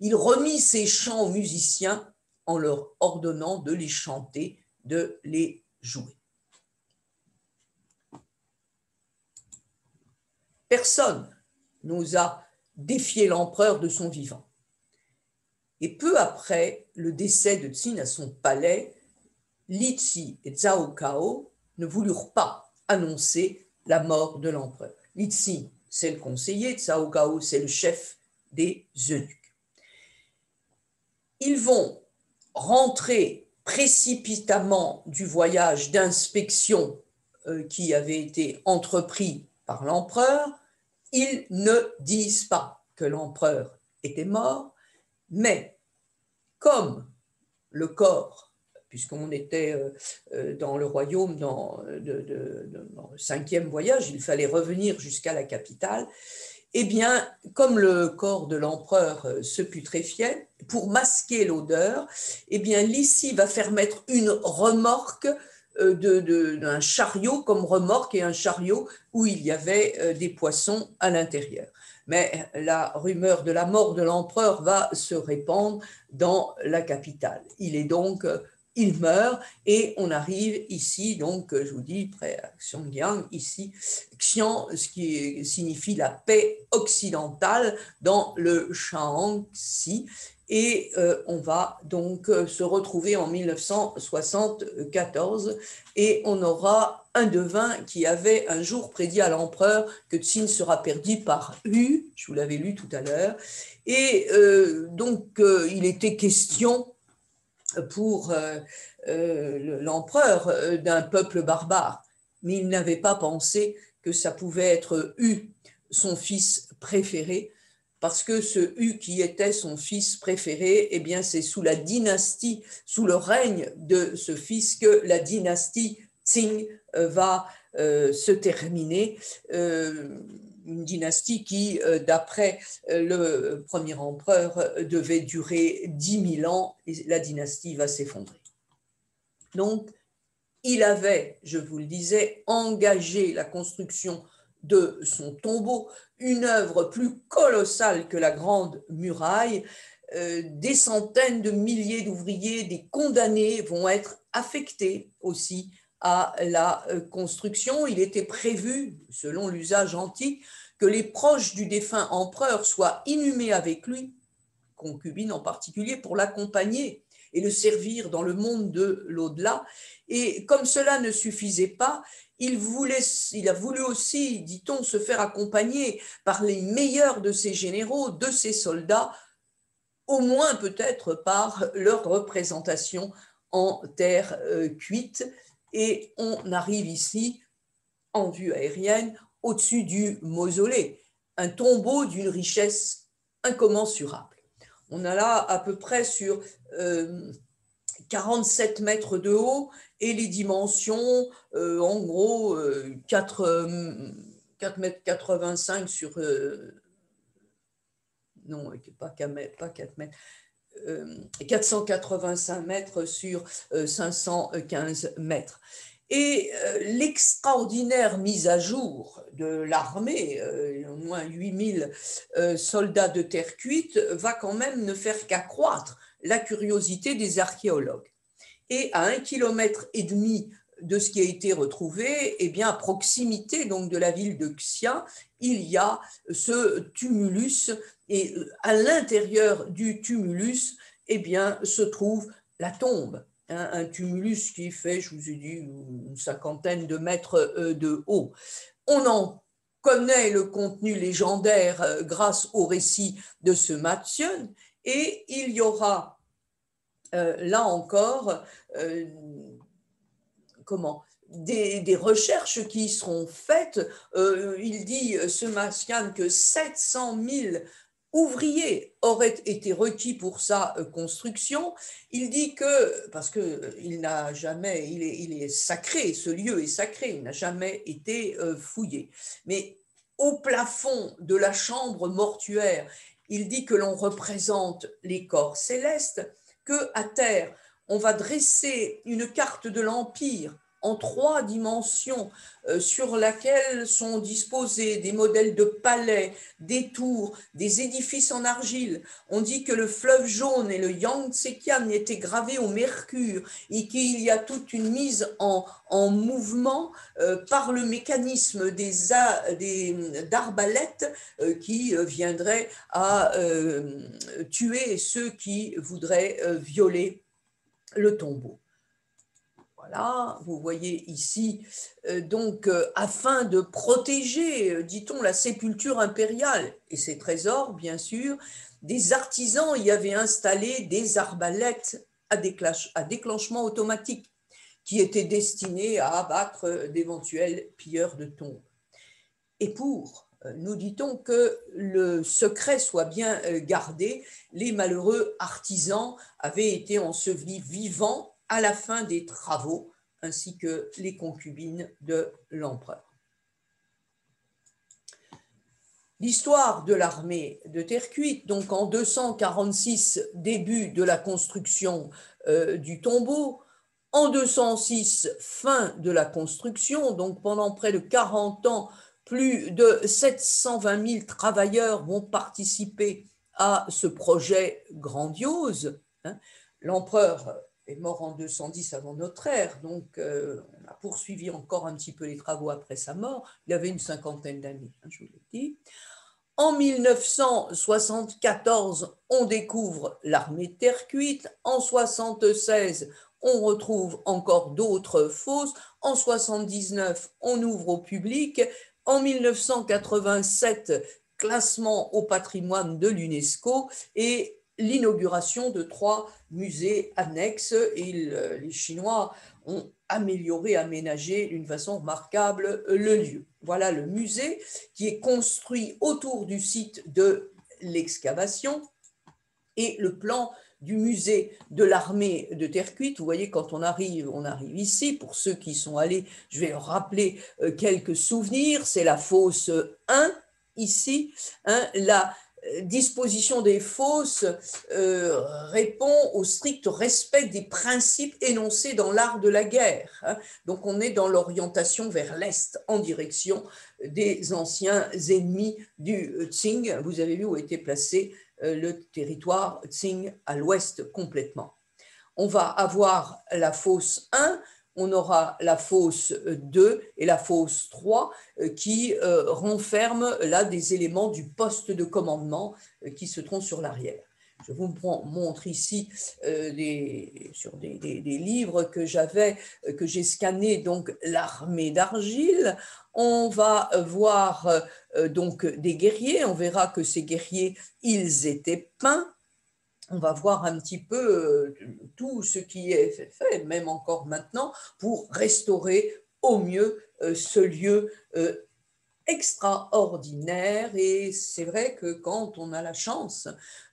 Il remit ces chants aux musiciens en leur ordonnant de les chanter, de les jouer. Personne n'osa défier l'empereur de son vivant. Et peu après le décès de Qin à son palais, Li Qi et Zhao Cao ne voulurent pas annoncer la mort de l'empereur. Li Qi, c'est le conseiller, Zhao Cao, c'est le chef des eunuques. Ils vont rentrer précipitamment du voyage d'inspection qui avait été entrepris par l'empereur. Ils ne disent pas que l'empereur était mort, mais comme le corps, puisqu'on était dans le royaume dans le 5e voyage, il fallait revenir jusqu'à la capitale, eh bien, comme le corps de l'empereur se putréfiait, pour masquer l'odeur, eh bien, Li Si va faire mettre une remorque d'un chariot comme remorque et un chariot où il y avait des poissons à l'intérieur. Mais la rumeur de la mort de l'empereur va se répandre dans la capitale. Il meurt et on arrive ici, donc je vous dis, près à Xiangyang, ici, Xian, ce qui signifie la paix occidentale dans le Shaanxi. Et on va donc se retrouver en 1974 et on aura un devin qui avait un jour prédit à l'empereur que Qin sera perdu par Hu, je vous l'avais lu tout à l'heure, et donc il était question pour l'empereur d'un peuple barbare, mais il n'avait pas pensé que ça pouvait être Hu, son fils préféré, parce que ce Hu qui était son fils préféré, eh bien c'est sous la dynastie, sous le règne de ce fils que la dynastie Qing va se terminer, une dynastie qui, d'après le premier empereur, devait durer 10 000 ans et la dynastie va s'effondrer. Donc, il avait, je vous le disais, engagé la construction de son tombeau, une œuvre plus colossale que la Grande Muraille. Des centaines de milliers d'ouvriers, des condamnés vont être affectés aussi à la construction. Il était prévu, selon l'usage antique, que les proches du défunt empereur soient inhumés avec lui, concubines en particulier, pour l'accompagner et le servir dans le monde de l'au-delà. Et comme cela ne suffisait pas, il a voulu aussi, dit-on, se faire accompagner par les meilleurs de ses généraux, de ses soldats, au moins peut-être par leur représentation en terre cuite. Et on arrive ici, en vue aérienne, au-dessus du mausolée, un tombeau d'une richesse incommensurable. On a là à peu près sur 47 mètres de haut et les dimensions, en gros, 4 mètres 85 sur... non, pas 4 mètres, 485 mètres sur 515 mètres. Et l'extraordinaire mise à jour de l'armée, au moins 8000 soldats de terre cuite, va quand même ne faire qu'accroître la curiosité des archéologues. Et à 1,5 km de ce qui a été retrouvé, eh bien, à proximité donc de la ville de Xia, il y a ce tumulus, et à l'intérieur du tumulus, eh bien, se trouve la tombe. Un tumulus qui fait, je vous ai dit, une cinquantaine de mètres de haut. On en connaît le contenu légendaire grâce au récit de ce Mathieu, et il y aura là encore des recherches qui seront faites. Il dit, ce Maskian, que 700 000 ouvriers auraient été requis pour sa construction. Il dit que, parce qu'il n'a jamais, il est sacré, ce lieu est sacré, il n'a jamais été fouillé. Mais au plafond de la chambre mortuaire, il dit que l'on représente les corps célestes, qu'à terre, on va dresser une carte de l'Empire en 3 dimensions sur laquelle sont disposés des modèles de palais, des tours, des édifices en argile. On dit que le fleuve jaune et le Yangtze-Kiang étaient gravés au mercure et qu'il y a toute une mise en mouvement par le mécanisme d'arbalètes qui viendraient à tuer ceux qui voudraient violer le tombeau. Voilà, vous voyez ici, donc, afin de protéger, dit-on, la sépulture impériale et ses trésors, bien sûr, des artisans y avaient installé des arbalètes à déclenchement automatique qui étaient destinées à abattre d'éventuels pilleurs de tombes. Et nous dit-on que le secret soit bien gardé, les malheureux artisans avaient été ensevelis vivants à la fin des travaux, ainsi que les concubines de l'empereur. L'histoire de l'armée de terre cuite, donc en 246, début de la construction du tombeau, en 206, fin de la construction, donc pendant près de 40 ans, plus de 720 000 travailleurs vont participer à ce projet grandiose. L'empereur est mort en 210 avant notre ère, donc on a poursuivi encore un petit peu les travaux après sa mort. Il avait une cinquantaine d'années, je vous l'ai dit. En 1974, on découvre l'armée de terre cuite. En 1976, on retrouve encore d'autres fosses. En 1979, on ouvre au public. En 1987, classement au patrimoine de l'UNESCO et l'inauguration de 3 musées annexes. Et les Chinois ont amélioré, aménagé d'une façon remarquable le lieu. Voilà le musée qui est construit autour du site de l'excavation et le plan du musée de l'armée de terre cuite. Vous voyez, quand on arrive ici. Pour ceux qui sont allés, je vais rappeler quelques souvenirs. C'est la fosse 1 ici. La disposition des fosses répond au strict respect des principes énoncés dans l'art de la guerre. Donc on est dans l'orientation vers l'est en direction des anciens ennemis du Qing. Vous avez vu où était placé le territoire Qing à l'ouest complètement. On va avoir la fosse 1, on aura la fosse 2 et la fosse 3 qui renferment là des éléments du poste de commandement qui se trouvent sur l'arrière. Je vous montre ici sur des livres que j'ai scannés, donc l'armée d'argile. On va voir donc des guerriers, on verra que ces guerriers, ils étaient peints. on va voir un petit peu tout ce qui est fait, même encore maintenant, pour restaurer au mieux ce lieu extraordinaire. Et c'est vrai que quand on a la chance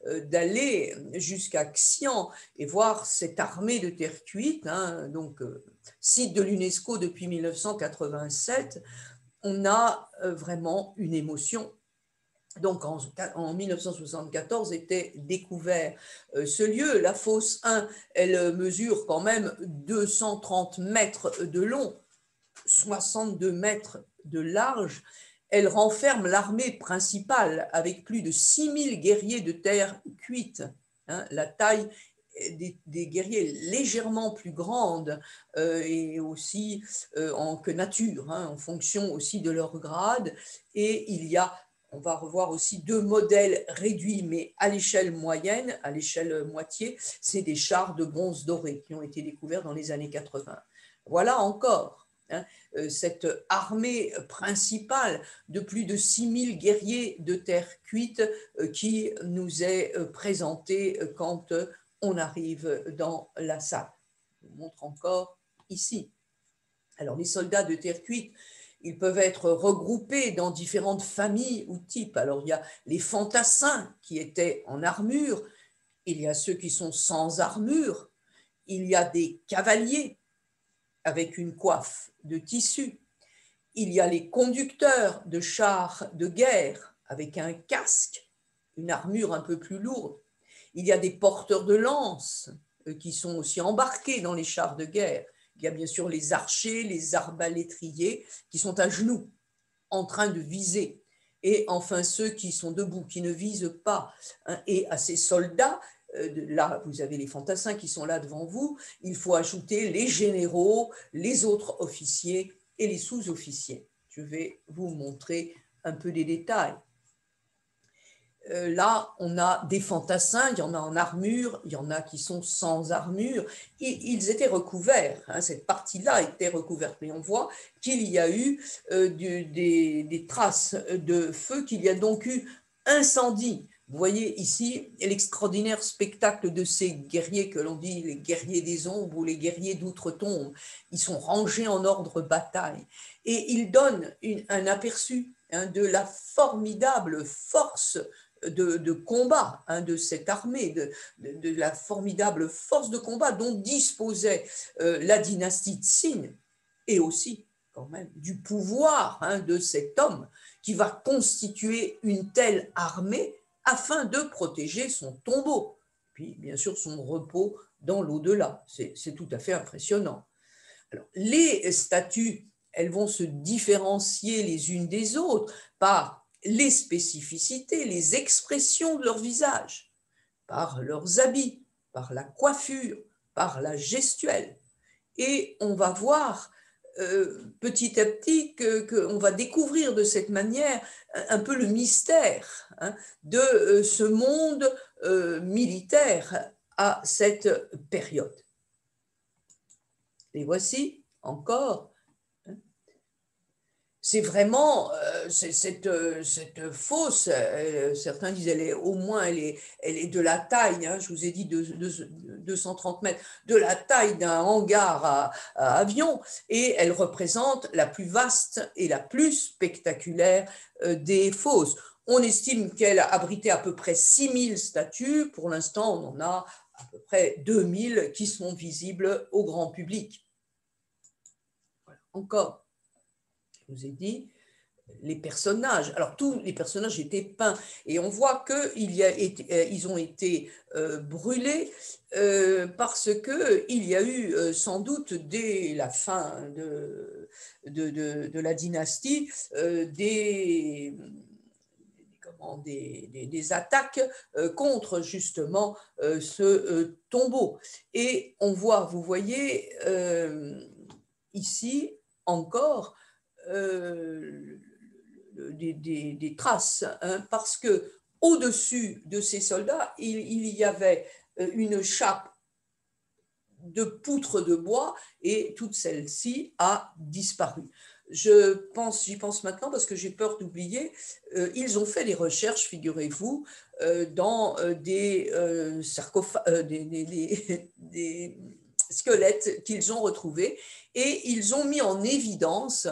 d'aller jusqu'à Xi'an et voir cette armée de terre cuite, hein, donc site de l'UNESCO depuis 1987, on a vraiment une émotion. Donc en 1974 était découvert ce lieu. La fosse 1, elle mesure quand même 230 mètres de long, 62 mètres de large. Elle renferme l'armée principale avec plus de 6000 guerriers de terre cuite. Hein, la taille des guerriers légèrement plus grande et aussi que nature, hein, en fonction aussi de leur grade. Et il y a, on va revoir aussi 2 modèles réduits, mais à l'échelle moyenne, à l'échelle moitié, c'est des chars de bronze doré qui ont été découverts dans les années 80. Voilà encore hein, cette armée principale de plus de 6000 guerriers de terre cuite qui nous est présentée quand on arrive dans la salle. Je vous montre encore ici. Alors, les soldats de terre cuite, ils peuvent être regroupés dans différentes familles ou types. Alors, il y a les fantassins qui étaient en armure, il y a ceux qui sont sans armure, il y a des cavaliers avec une coiffe de tissu, il y a les conducteurs de chars de guerre avec un casque, une armure un peu plus lourde, il y a des porteurs de lances qui sont aussi embarqués dans les chars de guerre. Il y a bien sûr les archers, les arbalétriers qui sont à genoux, en train de viser. Et enfin, ceux qui sont debout, qui ne visent pas. Et à ces soldats, là, vous avez les fantassins qui sont là devant vous, il faut ajouter les généraux, les autres officiers et les sous-officiers. Je vais vous montrer un peu des détails. Là, on a des fantassins, il y en a en armure, il y en a qui sont sans armure. Ils étaient recouverts, hein, cette partie-là était recouverte, mais on voit qu'il y a eu des traces de feu, qu'il y a donc eu incendie. Vous voyez ici l'extraordinaire spectacle de ces guerriers que l'on dit les guerriers des ombres ou les guerriers d'outre-tombe. Ils sont rangés en ordre bataille et ils donnent un aperçu hein, de la formidable force de combat hein, de cette armée, de la formidable force de combat dont disposait la dynastie Tsin et aussi quand même du pouvoir hein, de cet homme qui va constituer une telle armée afin de protéger son tombeau, puis bien sûr son repos dans l'au-delà. C'est tout à fait impressionnant. Alors, les statues, elles vont se différencier les unes des autres par les spécificités, les expressions de leur visage, par leurs habits, par la coiffure, par la gestuelle. Et on va voir petit à petit qu'on va découvrir de cette manière un peu le mystère hein, de ce monde militaire à cette période. Et voici encore. C'est vraiment cette fosse, certains disent elle est au moins elle est de la taille, hein, je vous ai dit de 230 mètres, de la taille d'un hangar à avion, et elle représente la plus vaste et la plus spectaculaire des fosses. On estime qu'elle a abrité à peu près 6000 statues, pour l'instant on en a à peu près 2000 qui sont visibles au grand public. Voilà. Encore. Je vous ai dit, les personnages. Alors, tous les personnages étaient peints et on voit qu'ils ont été brûlés parce qu'il y a eu sans doute dès la fin de la dynastie des attaques contre justement ce tombeau. Et on voit, vous voyez, ici encore des traces, hein, parce que au-dessus de ces soldats, il y avait une chape de poutre de bois et toute celle-ci a disparu. j'y pense maintenant parce que j'ai peur d'oublier, ils ont fait des recherches, figurez-vous, dans des squelettes qu'ils ont retrouvés, et ils ont mis en évidence,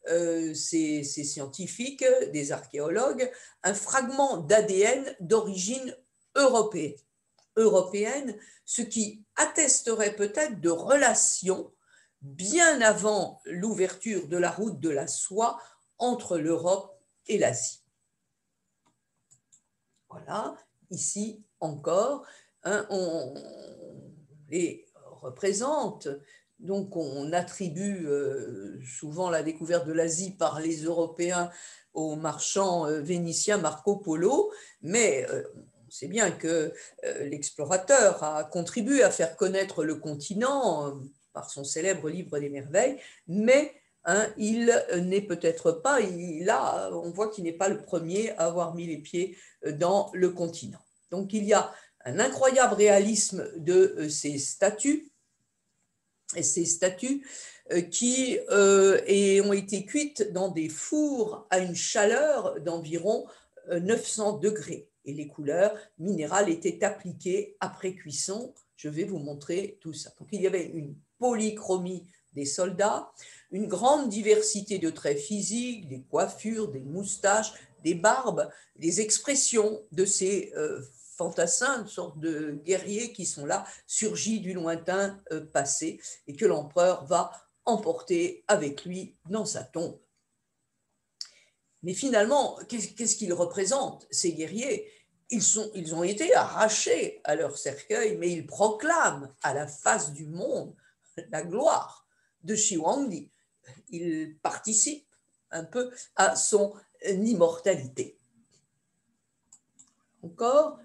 ces scientifiques, des archéologues, un fragment d'ADN d'origine européenne, ce qui attesterait peut-être de relations bien avant l'ouverture de la route de la soie entre l'Europe et l'Asie. Voilà, ici encore, hein, on les représente. Donc on attribue souvent la découverte de l'Asie par les Européens au marchand vénitien Marco Polo, mais on sait bien que l'explorateur a contribué à faire connaître le continent par son célèbre livre des merveilles, mais hein, il n'est peut-être pas, là on voit qu'il n'est pas le premier à avoir mis les pieds dans le continent. Donc il y a un incroyable réalisme de ces statues, et ces statues qui ont été cuites dans des fours à une chaleur d'environ 900 degrés. Et les couleurs minérales étaient appliquées après cuisson. Je vais vous montrer tout ça. Donc il y avait une polychromie des soldats, une grande diversité de traits physiques, des coiffures, des moustaches, des barbes, des expressions de ces fantassins, une sorte de guerriers qui sont là, surgis du lointain passé, et que l'empereur va emporter avec lui dans sa tombe. Mais finalement, qu'est-ce qu'ils représentent, ces guerriers? Ils ont été arrachés à leur cercueil, mais ils proclament à la face du monde la gloire de Shi Huangdi. Ils participent un peu à son immortalité. Encore,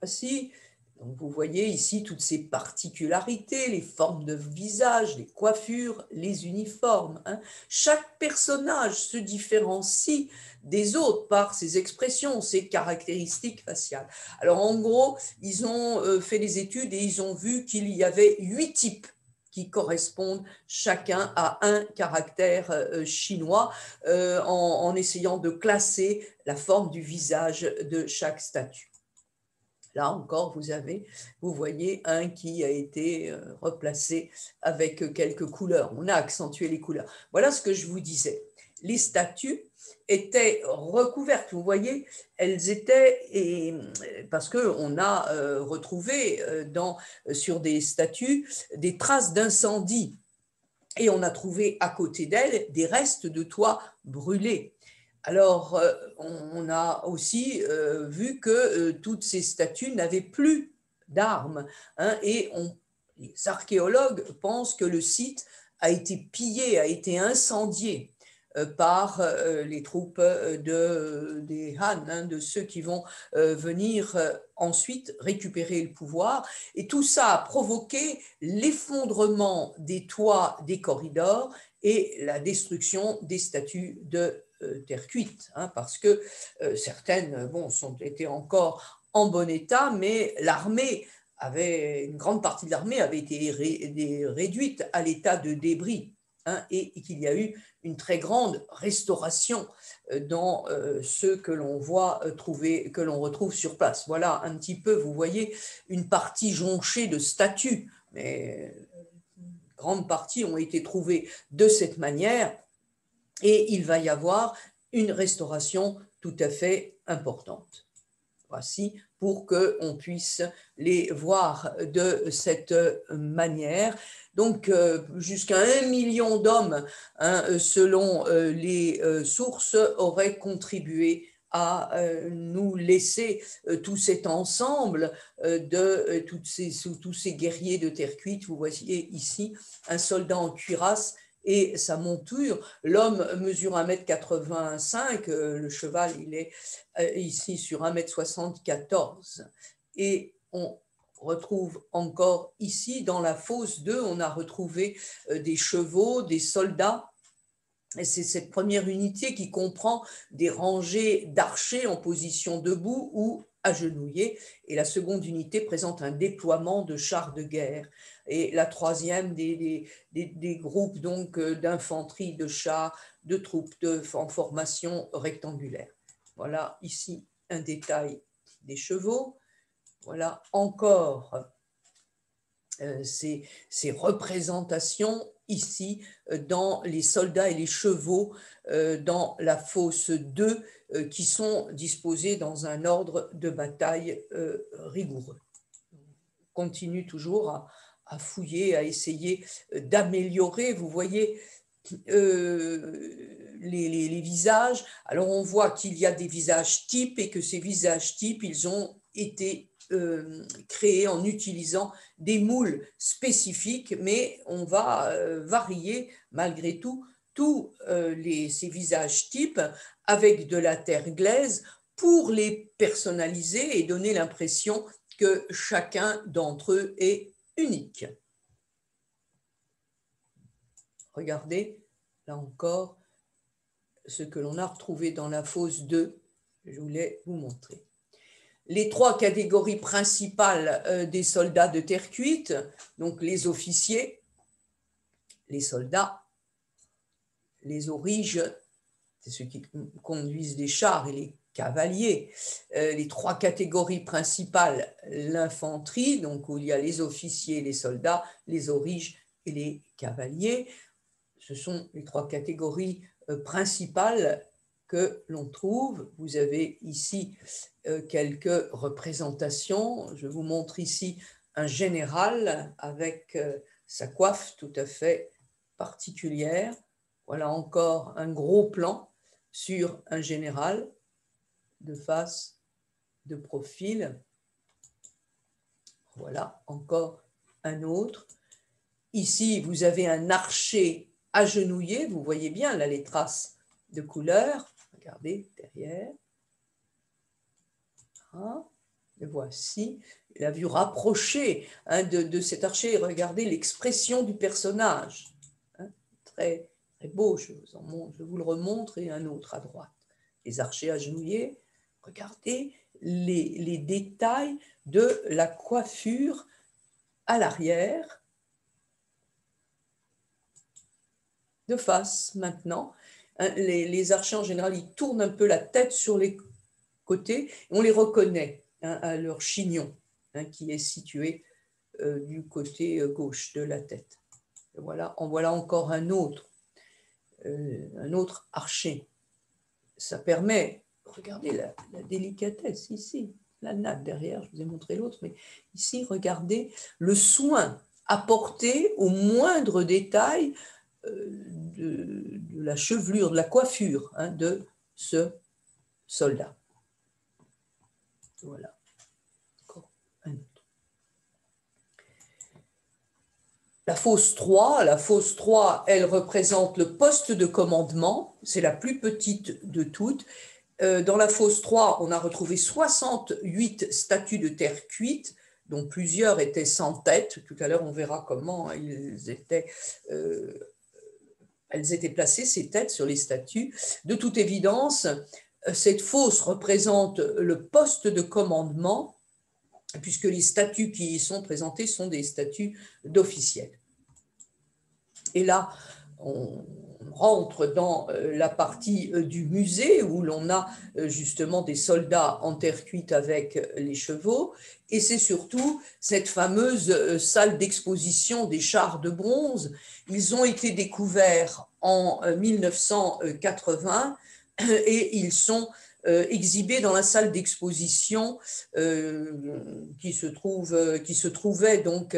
voici, donc vous voyez ici toutes ces particularités, les formes de visage, les coiffures, les uniformes. Hein. Chaque personnage se différencie des autres par ses expressions, ses caractéristiques faciales. Alors en gros, ils ont fait des études et ils ont vu qu'il y avait 8 types qui correspondent chacun à un caractère chinois, en essayant de classer la forme du visage de chaque statue. Là encore, vous voyez un qui a été replacé avec quelques couleurs. On a accentué les couleurs. Voilà ce que je vous disais. Les statues étaient recouvertes. Vous voyez, elles étaient, parce qu'on a retrouvé sur des statues des traces d'incendie. Et on a trouvé à côté d'elles des restes de toits brûlés. Alors, on a aussi vu que toutes ces statues n'avaient plus d'armes, hein, et les archéologues pensent que le site a été pillé, a été incendié par les troupes des Han, hein, de ceux qui vont venir ensuite récupérer le pouvoir. Et tout ça a provoqué l'effondrement des toits des corridors et la destruction des statues de terre cuite, hein, parce que certaines étaient encore en bon état, mais une grande partie de l'armée avait été réduite à l'état de débris, hein, et qu'il y a eu une très grande restauration dans ceux que l'on que l'on retrouve sur place. Voilà un petit peu, vous voyez, une partie jonchée de statues, mais une grande partie ont été trouvées de cette manière. Et il va y avoir une restauration tout à fait importante. Voici, pour qu'on puisse les voir de cette manière. Donc, jusqu'à 1 million d'hommes, hein, selon les sources, auraient contribué à nous laisser tout cet ensemble de tous ces guerriers de terre cuite. Vous voyez ici un soldat en cuirasse et sa monture. L'homme mesure 1,85 m, le cheval, il est ici sur 1,74 m. Et on retrouve encore ici, dans la fosse 2, on a retrouvé des chevaux, des soldats Et c'est cette première unité qui comprend des rangées d'archers en position debout ou agenouillés. Et la seconde unité présente un déploiement de chars de guerre. Et la troisième, des groupes donc d'infanterie, de chars, de troupes en formation rectangulaire. Voilà ici un détail des chevaux. Voilà encore ces représentations ici dans les soldats et les chevaux dans la fosse 2 qui sont disposés dans un ordre de bataille rigoureux. On continue toujours à fouiller, à essayer d'améliorer, vous voyez, les visages. Alors on voit qu'il y a des visages types et que ces visages types, ils ont été créés en utilisant des moules spécifiques, mais on va varier malgré tout tous ces visages types avec de la terre glaise pour les personnaliser et donner l'impression que chacun d'entre eux est unique. Regardez, là encore, ce que l'on a retrouvé dans la fosse 2, je voulais vous montrer. Les trois catégories principales des soldats de terre cuite, donc les officiers, les soldats, les auriges, c'est ceux qui conduisent des chars, et les cavaliers. Les trois catégories principales, l'infanterie, donc où il y a les officiers, les soldats, les auriges et les cavaliers. Ce sont les trois catégories principales que l'on trouve. Vous avez ici quelques représentations. Je vous montre ici un général avec sa coiffe tout à fait particulière. Voilà encore un gros plan sur un général de face, de profil. Voilà encore un autre. Ici, vous avez un archer agenouillé. Vous voyez bien là les traces de couleur. Regardez derrière. Hein, le voici. La vue rapprochée de cet archer. Regardez l'expression du personnage. Hein, très, très beau. Je vous le remontre et un autre à droite. Les archers agenouillés. Regardez les détails de la coiffure à l'arrière. De face maintenant. Les archers en général, ils tournent un peu la tête sur les côtés. On les reconnaît à leur chignon qui est situé du côté gauche de la tête. Et voilà, en voilà encore un autre archer. Ça permet, regardez la délicatesse ici, la natte derrière, je vous ai montré l'autre, mais ici, regardez le soin apporté au moindre détail de la chevelure, de la coiffure de ce soldat. Voilà. Encore un autre. La fosse 3, elle représente le poste de commandement, c'est la plus petite de toutes. Dans la fosse 3, on a retrouvé 68 statues de terre cuite, dont plusieurs étaient sans tête. Tout à l'heure, on verra comment elles étaient placées, ces têtes, sur les statues. De toute évidence, cette fosse représente le poste de commandement, puisque les statues qui y sont présentées sont des statues d'officiels. Et là, on rentre dans la partie du musée où l'on a justement des soldats en terre cuite avec les chevaux, et c'est surtout cette fameuse salle d'exposition des chars de bronze. Ils ont été découverts en 1980 et ils sont exhibés dans la salle d'exposition qui se trouvait donc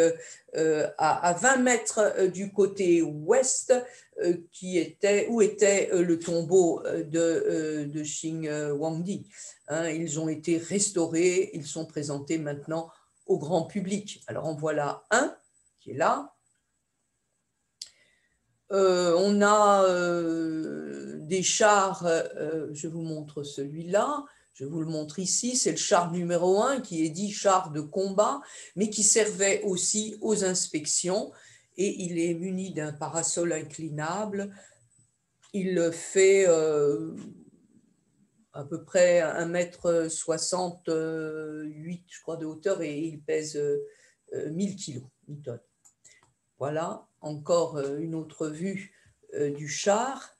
à 20 mètres du côté ouest, où était le tombeau de Xing Huangdi. Ils ont été restaurés, ils sont présentés maintenant au grand public. Alors en voilà un qui est là. On a des chars, je vous montre celui-là, je vous le montre ici, c'est le char numéro 1 qui est dit char de combat, mais qui servait aussi aux inspections, et il est muni d'un parasol inclinable Il fait à peu près 1,68 m, je crois, de hauteur et il pèse 1000 kg, une tonne. Voilà, encore une autre vue du char.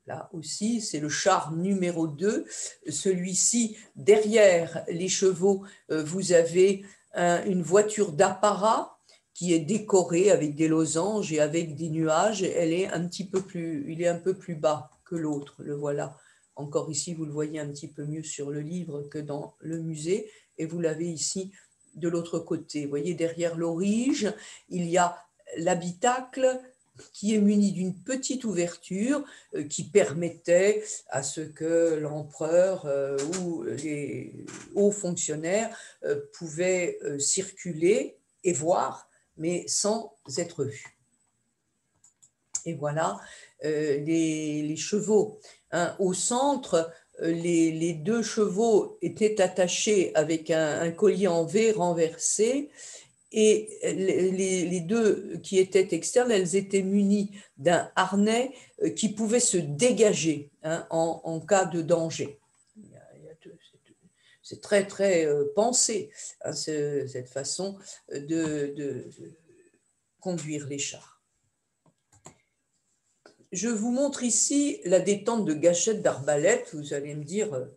Là aussi, c'est le char numéro 2. Celui-ci, derrière les chevaux, vous avez une voiture d'apparat qui est décorée avec des losanges et avec des nuages. Il est un peu plus bas que l'autre, le voilà. Encore ici, vous le voyez un petit peu mieux sur le livre que dans le musée. Et vous l'avez ici de l'autre côté. Vous voyez, derrière l'aurige, il y a l'habitacle qui est muni d'une petite ouverture qui permettait à ce que l'empereur ou les hauts fonctionnaires pouvaient circuler et voir, mais sans être vus. Et voilà les chevaux. Hein, au centre, les deux chevaux étaient attachés avec un collier en V renversé. Et les deux qui étaient externes, elles étaient munies d'un harnais qui pouvait se dégager en cas de danger. C'est très, très pensé, hein, cette façon de conduire les chars. Je vous montre ici la détente de gâchettes d'arbalète. Vous allez me dire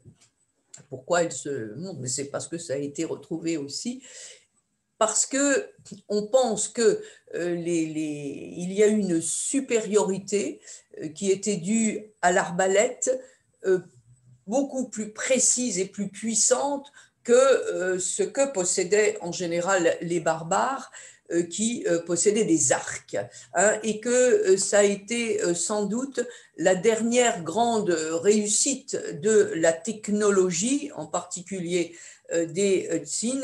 pourquoi elle se montre, mais c'est parce que ça a été retrouvé aussi. Parce qu'on pense qu'il y a une supériorité qui était due à l'arbalète beaucoup plus précise et plus puissante que ce que possédaient en général les barbares qui possédaient des arcs, hein, et que ça a été sans doute la dernière grande réussite de la technologie, en particulier des Tsin,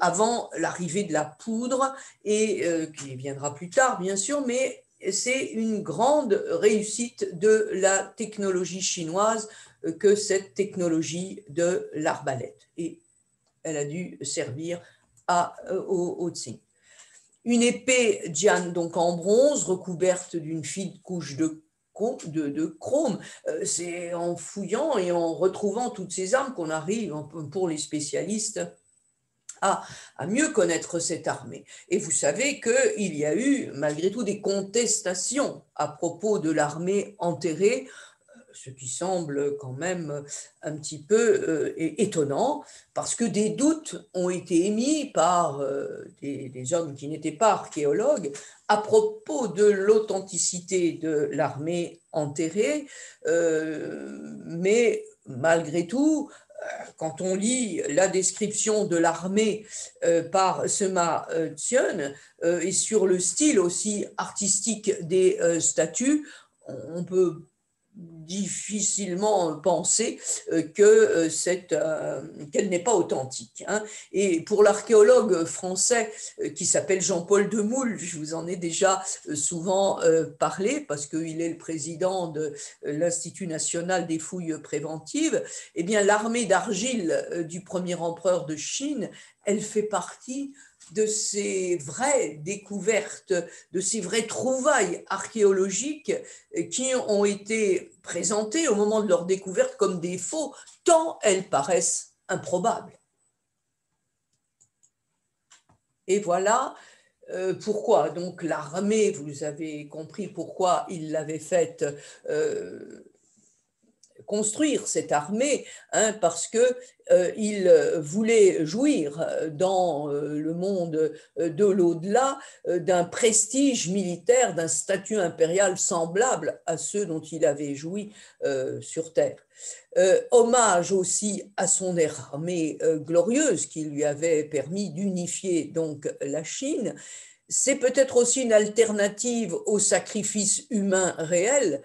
avant l'arrivée de la poudre, et qui viendra plus tard, bien sûr, mais c'est une grande réussite de la technologie chinoise que cette technologie de l'arbalète. Et elle a dû servir aux Tsin. Une épée Jian, donc en bronze, recouverte d'une fine couche de chrome. C'est en fouillant et en retrouvant toutes ces armes qu'on arrive, pour les spécialistes, à mieux connaître cette armée. Et vous savez qu'il y a eu, malgré tout, des contestations à propos de l'armée enterrée, ce qui semble quand même un petit peu étonnant, parce que des doutes ont été émis par des hommes qui n'étaient pas archéologues à propos de l'authenticité de l'armée enterrée, mais malgré tout, quand on lit la description de l'armée par Sima Xian et sur le style aussi artistique des statues, on peut difficilement penser qu'elle n'est pas authentique. Hein. Et pour l'archéologue français qui s'appelle Jean-Paul Demoule, je vous en ai déjà souvent parlé parce qu'il est le président de l'Institut national des fouilles préventives, eh bien l'armée d'argile du premier empereur de Chine, elle fait partie de ces vraies découvertes, de ces vraies trouvailles archéologiques qui ont été présentées au moment de leur découverte comme des faux, tant elles paraissent improbables. Et voilà pourquoi donc l'armée, vous avez compris pourquoi il l'avait faite construire cette armée, hein, parce qu'il voulait jouir dans le monde de l'au-delà d'un prestige militaire, d'un statut impérial semblable à ceux dont il avait joui sur Terre. Hommage aussi à son armée glorieuse qui lui avait permis d'unifier donc la Chine. C'est peut-être aussi une alternative au sacrifice humain réel.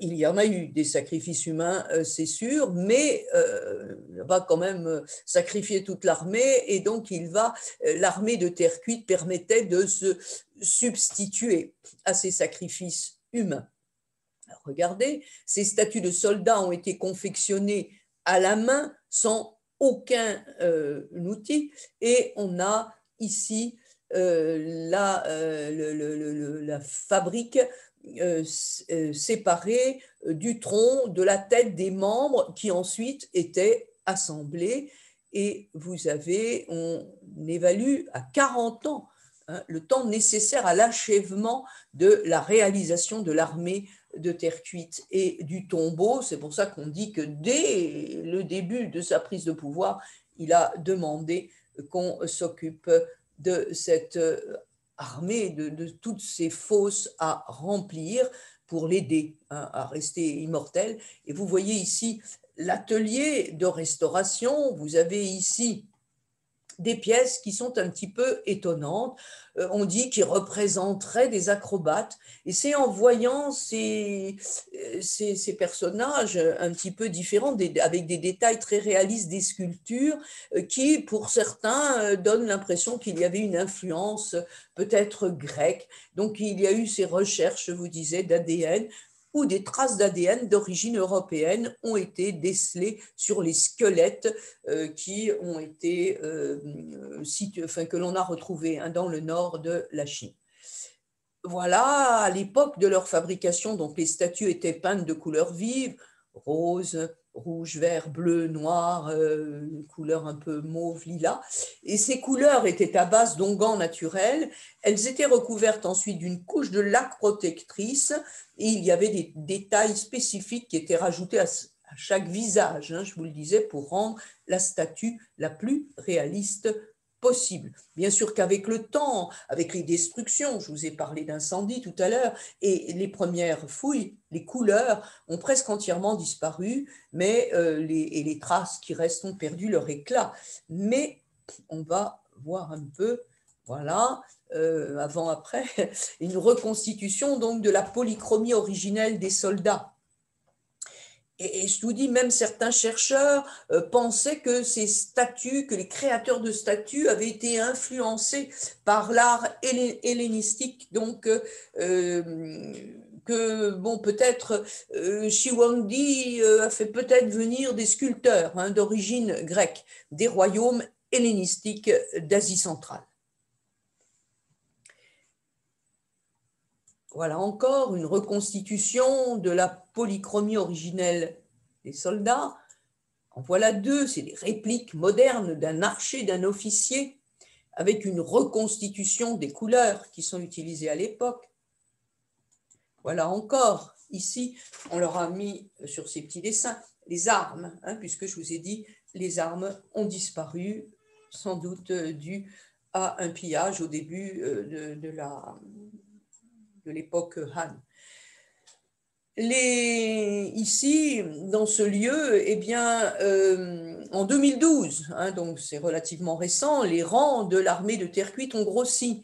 Il y en a eu des sacrifices humains, c'est sûr, mais il va quand même sacrifier toute l'armée et donc l'armée de terre cuite permettait de se substituer à ces sacrifices humains. Alors, regardez, ces statues de soldats ont été confectionnées à la main sans aucun outil et on a ici la fabrique séparés du tronc, de la tête des membres qui ensuite étaient assemblés. Et vous avez, on évalue à 40 ans le temps nécessaire à l'achèvement de la réalisation de l'armée de terre cuite et du tombeau. C'est pour ça qu'on dit que dès le début de sa prise de pouvoir, il a demandé qu'on s'occupe de cette armée, de toutes ces fosses à remplir pour l'aider à rester immortel. Et vous voyez ici l'atelier de restauration. Vous avez ici des pièces qui sont un petit peu étonnantes. On dit qu'ils représenteraient des acrobates. Et c'est en voyant ces personnages un petit peu différents, avec des détails très réalistes des sculptures, qui, pour certains, donnent l'impression qu'il y avait une influence peut-être grecque. Donc, il y a eu ces recherches, je vous disais, d'ADN, où des traces d'ADN d'origine européenne ont été décelées sur les squelettes qui ont été que l'on a retrouvés dans le nord de la Chine. Voilà, à l'époque de leur fabrication, donc les statues étaient peintes de couleurs vives, rose, rouge, vert, bleu, noir, une couleur un peu mauve, lilas. Et ces couleurs étaient à base d'onguents naturels. Elles étaient recouvertes ensuite d'une couche de laque protectrice et il y avait des détails spécifiques qui étaient rajoutés à chaque visage, je vous le disais, pour rendre la statue la plus réaliste possible. Bien sûr qu'avec le temps, avec les destructions, je vous ai parlé d'incendie tout à l'heure, et les premières fouilles, les couleurs ont presque entièrement disparu, mais les traces qui restent ont perdu leur éclat. Mais on va voir un peu, voilà, avant-après, une reconstitution donc de la polychromie originelle des soldats. Et je vous dis, même certains chercheurs pensaient que ces statues, que les créateurs de statues avaient été influencés par l'art hellénistique, donc que bon, peut-être Shi Huangdi a fait peut-être venir des sculpteurs d'origine grecque, des royaumes hellénistiques d'Asie centrale. Voilà encore une reconstitution de la polychromie originelle des soldats. En voilà deux, c'est des répliques modernes d'un archer, d'un officier, avec une reconstitution des couleurs qui sont utilisées à l'époque. Voilà encore, ici, on leur a mis sur ces petits dessins les armes, puisque je vous ai dit, les armes ont disparu, sans doute dû à un pillage au début de l'époque Han. Ici, dans ce lieu, eh bien, en 2012, donc c'est relativement récent, les rangs de l'armée de terre cuite ont grossi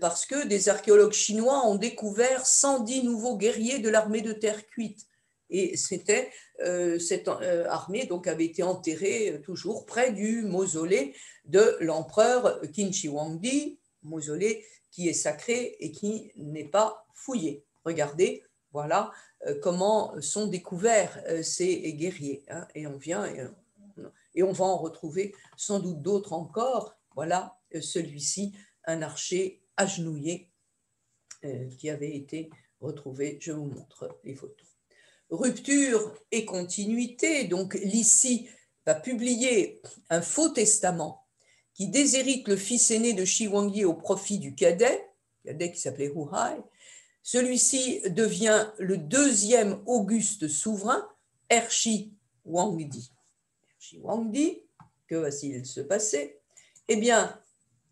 parce que des archéologues chinois ont découvert 110 nouveaux guerriers de l'armée de terre cuite. Et c'était cette armée donc avait été enterrée toujours près du mausolée de l'empereur Qin Shi Huangdi, mausolée qui est sacré et qui n'est pas fouillé. Regardez, voilà comment sont découverts ces guerriers. Et on vient et on va en retrouver sans doute d'autres encore. Voilà celui-ci, un archer agenouillé qui avait été retrouvé. Je vous montre les photos. Rupture et continuité. Donc Lissi va publier un faux testament qui déshérite le fils aîné de Shi Huangdi au profit du cadet qui s'appelait Hu Hai. Celui-ci devient le deuxième auguste souverain, Ershi Huangdi. Ershi Huangdi, que va-t-il se passer? Eh bien,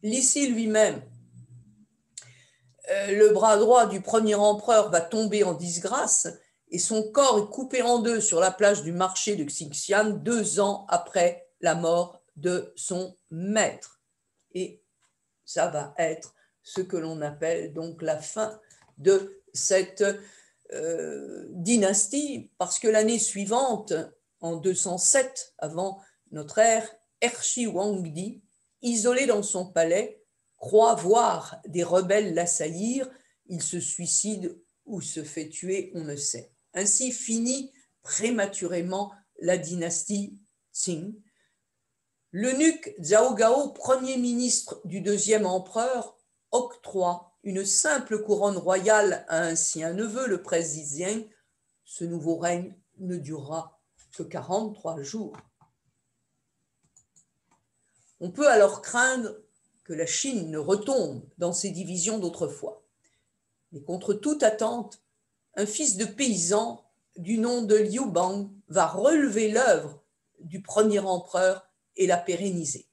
Lissi lui-même, le bras droit du premier empereur va tomber en disgrâce et son corps est coupé en deux sur la plage du marché de Xixian 2 ans après la mort de son maître. Et ça va être ce que l'on appelle donc la fin de cette dynastie, parce que l'année suivante, en 207 avant notre ère, Ershi Huangdi, isolé dans son palais, croit voir des rebelles l'assaillir. Il se suicide ou se fait tuer, on ne sait. Ainsi finit prématurément la dynastie Qing. L'eunuque Zhao Gao, premier ministre du deuxième empereur, octroie une simple couronne royale a ainsi un neveu, le prince Zizieng. Ce nouveau règne ne durera que 43 jours. On peut alors craindre que la Chine ne retombe dans ses divisions d'autrefois. Mais contre toute attente, un fils de paysan du nom de Liu Bang va relever l'œuvre du premier empereur et la pérenniser.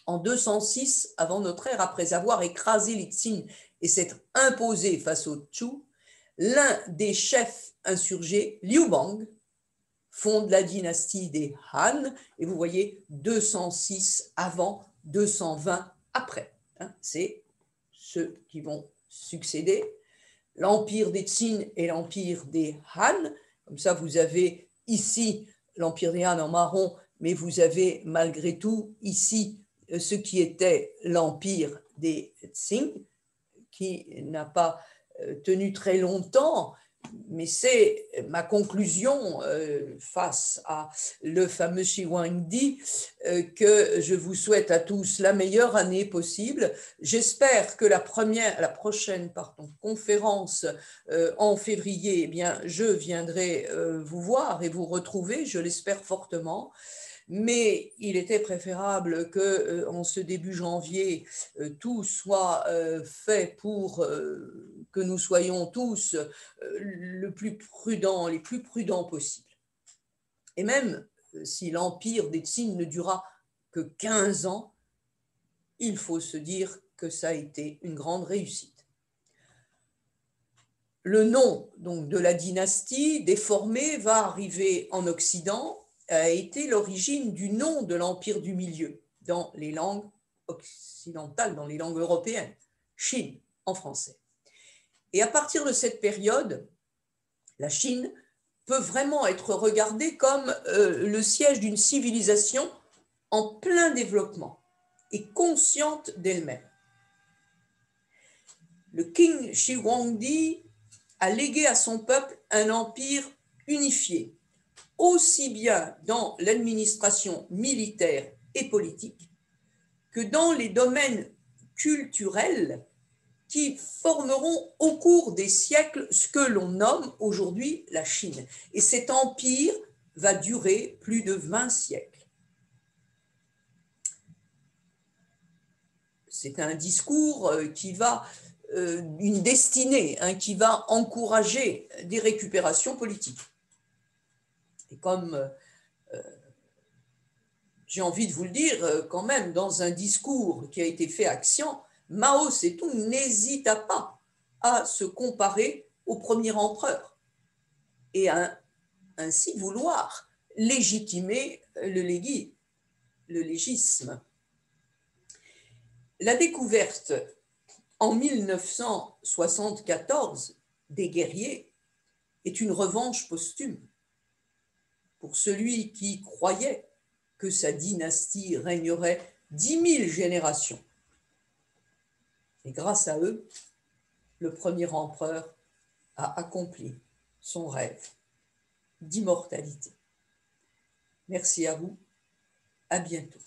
En 206 avant notre ère, après avoir écrasé les Qin et s'être imposé face aux Zhou, l'un des chefs insurgés, Liu Bang, fonde la dynastie des Han, et vous voyez 206 avant, 220 après. C'est ceux qui vont succéder. L'empire des Qin et l'empire des Han. Comme ça, vous avez ici l'empire des Han en marron, mais vous avez malgré tout ici ce qui était l'empire des Qing, qui n'a pas tenu très longtemps, mais c'est ma conclusion face à le fameux Shi Huangdi que je vous souhaite à tous la meilleure année possible. J'espère que la prochaine conférence en février, eh bien, je viendrai vous voir et vous retrouver, je l'espère fortement. Mais il était préférable qu'en ce début janvier, tout soit fait pour que nous soyons tous les plus prudents possible. Et même si l'empire des Qin ne dura que 15 ans, il faut se dire que ça a été une grande réussite. Le nom donc, de la dynastie déformée va arriver en Occident, a été l'origine du nom de l'Empire du Milieu dans les langues occidentales, dans les langues européennes, Chine en français. Et à partir de cette période, la Chine peut vraiment être regardée comme le siège d'une civilisation en plein développement et consciente d'elle-même. Le King Shi Huangdi a légué à son peuple un empire unifié, aussi bien dans l'administration militaire et politique que dans les domaines culturels qui formeront au cours des siècles ce que l'on nomme aujourd'hui la Chine. Et cet empire va durer plus de 20 siècles. C'est un discours qui va, une destinée, qui va encourager des récupérations politiques. Et comme j'ai envie de vous le dire quand même, dans un discours qui a été fait à Xi'an, Mao Tse-tung n'hésita pas à se comparer au premier empereur et à ainsi vouloir légitimer le légisme. La découverte en 1974 des guerriers est une revanche posthume pour celui qui croyait que sa dynastie régnerait 10 000 générations. Et grâce à eux, le premier empereur a accompli son rêve d'immortalité. Merci à vous, à bientôt.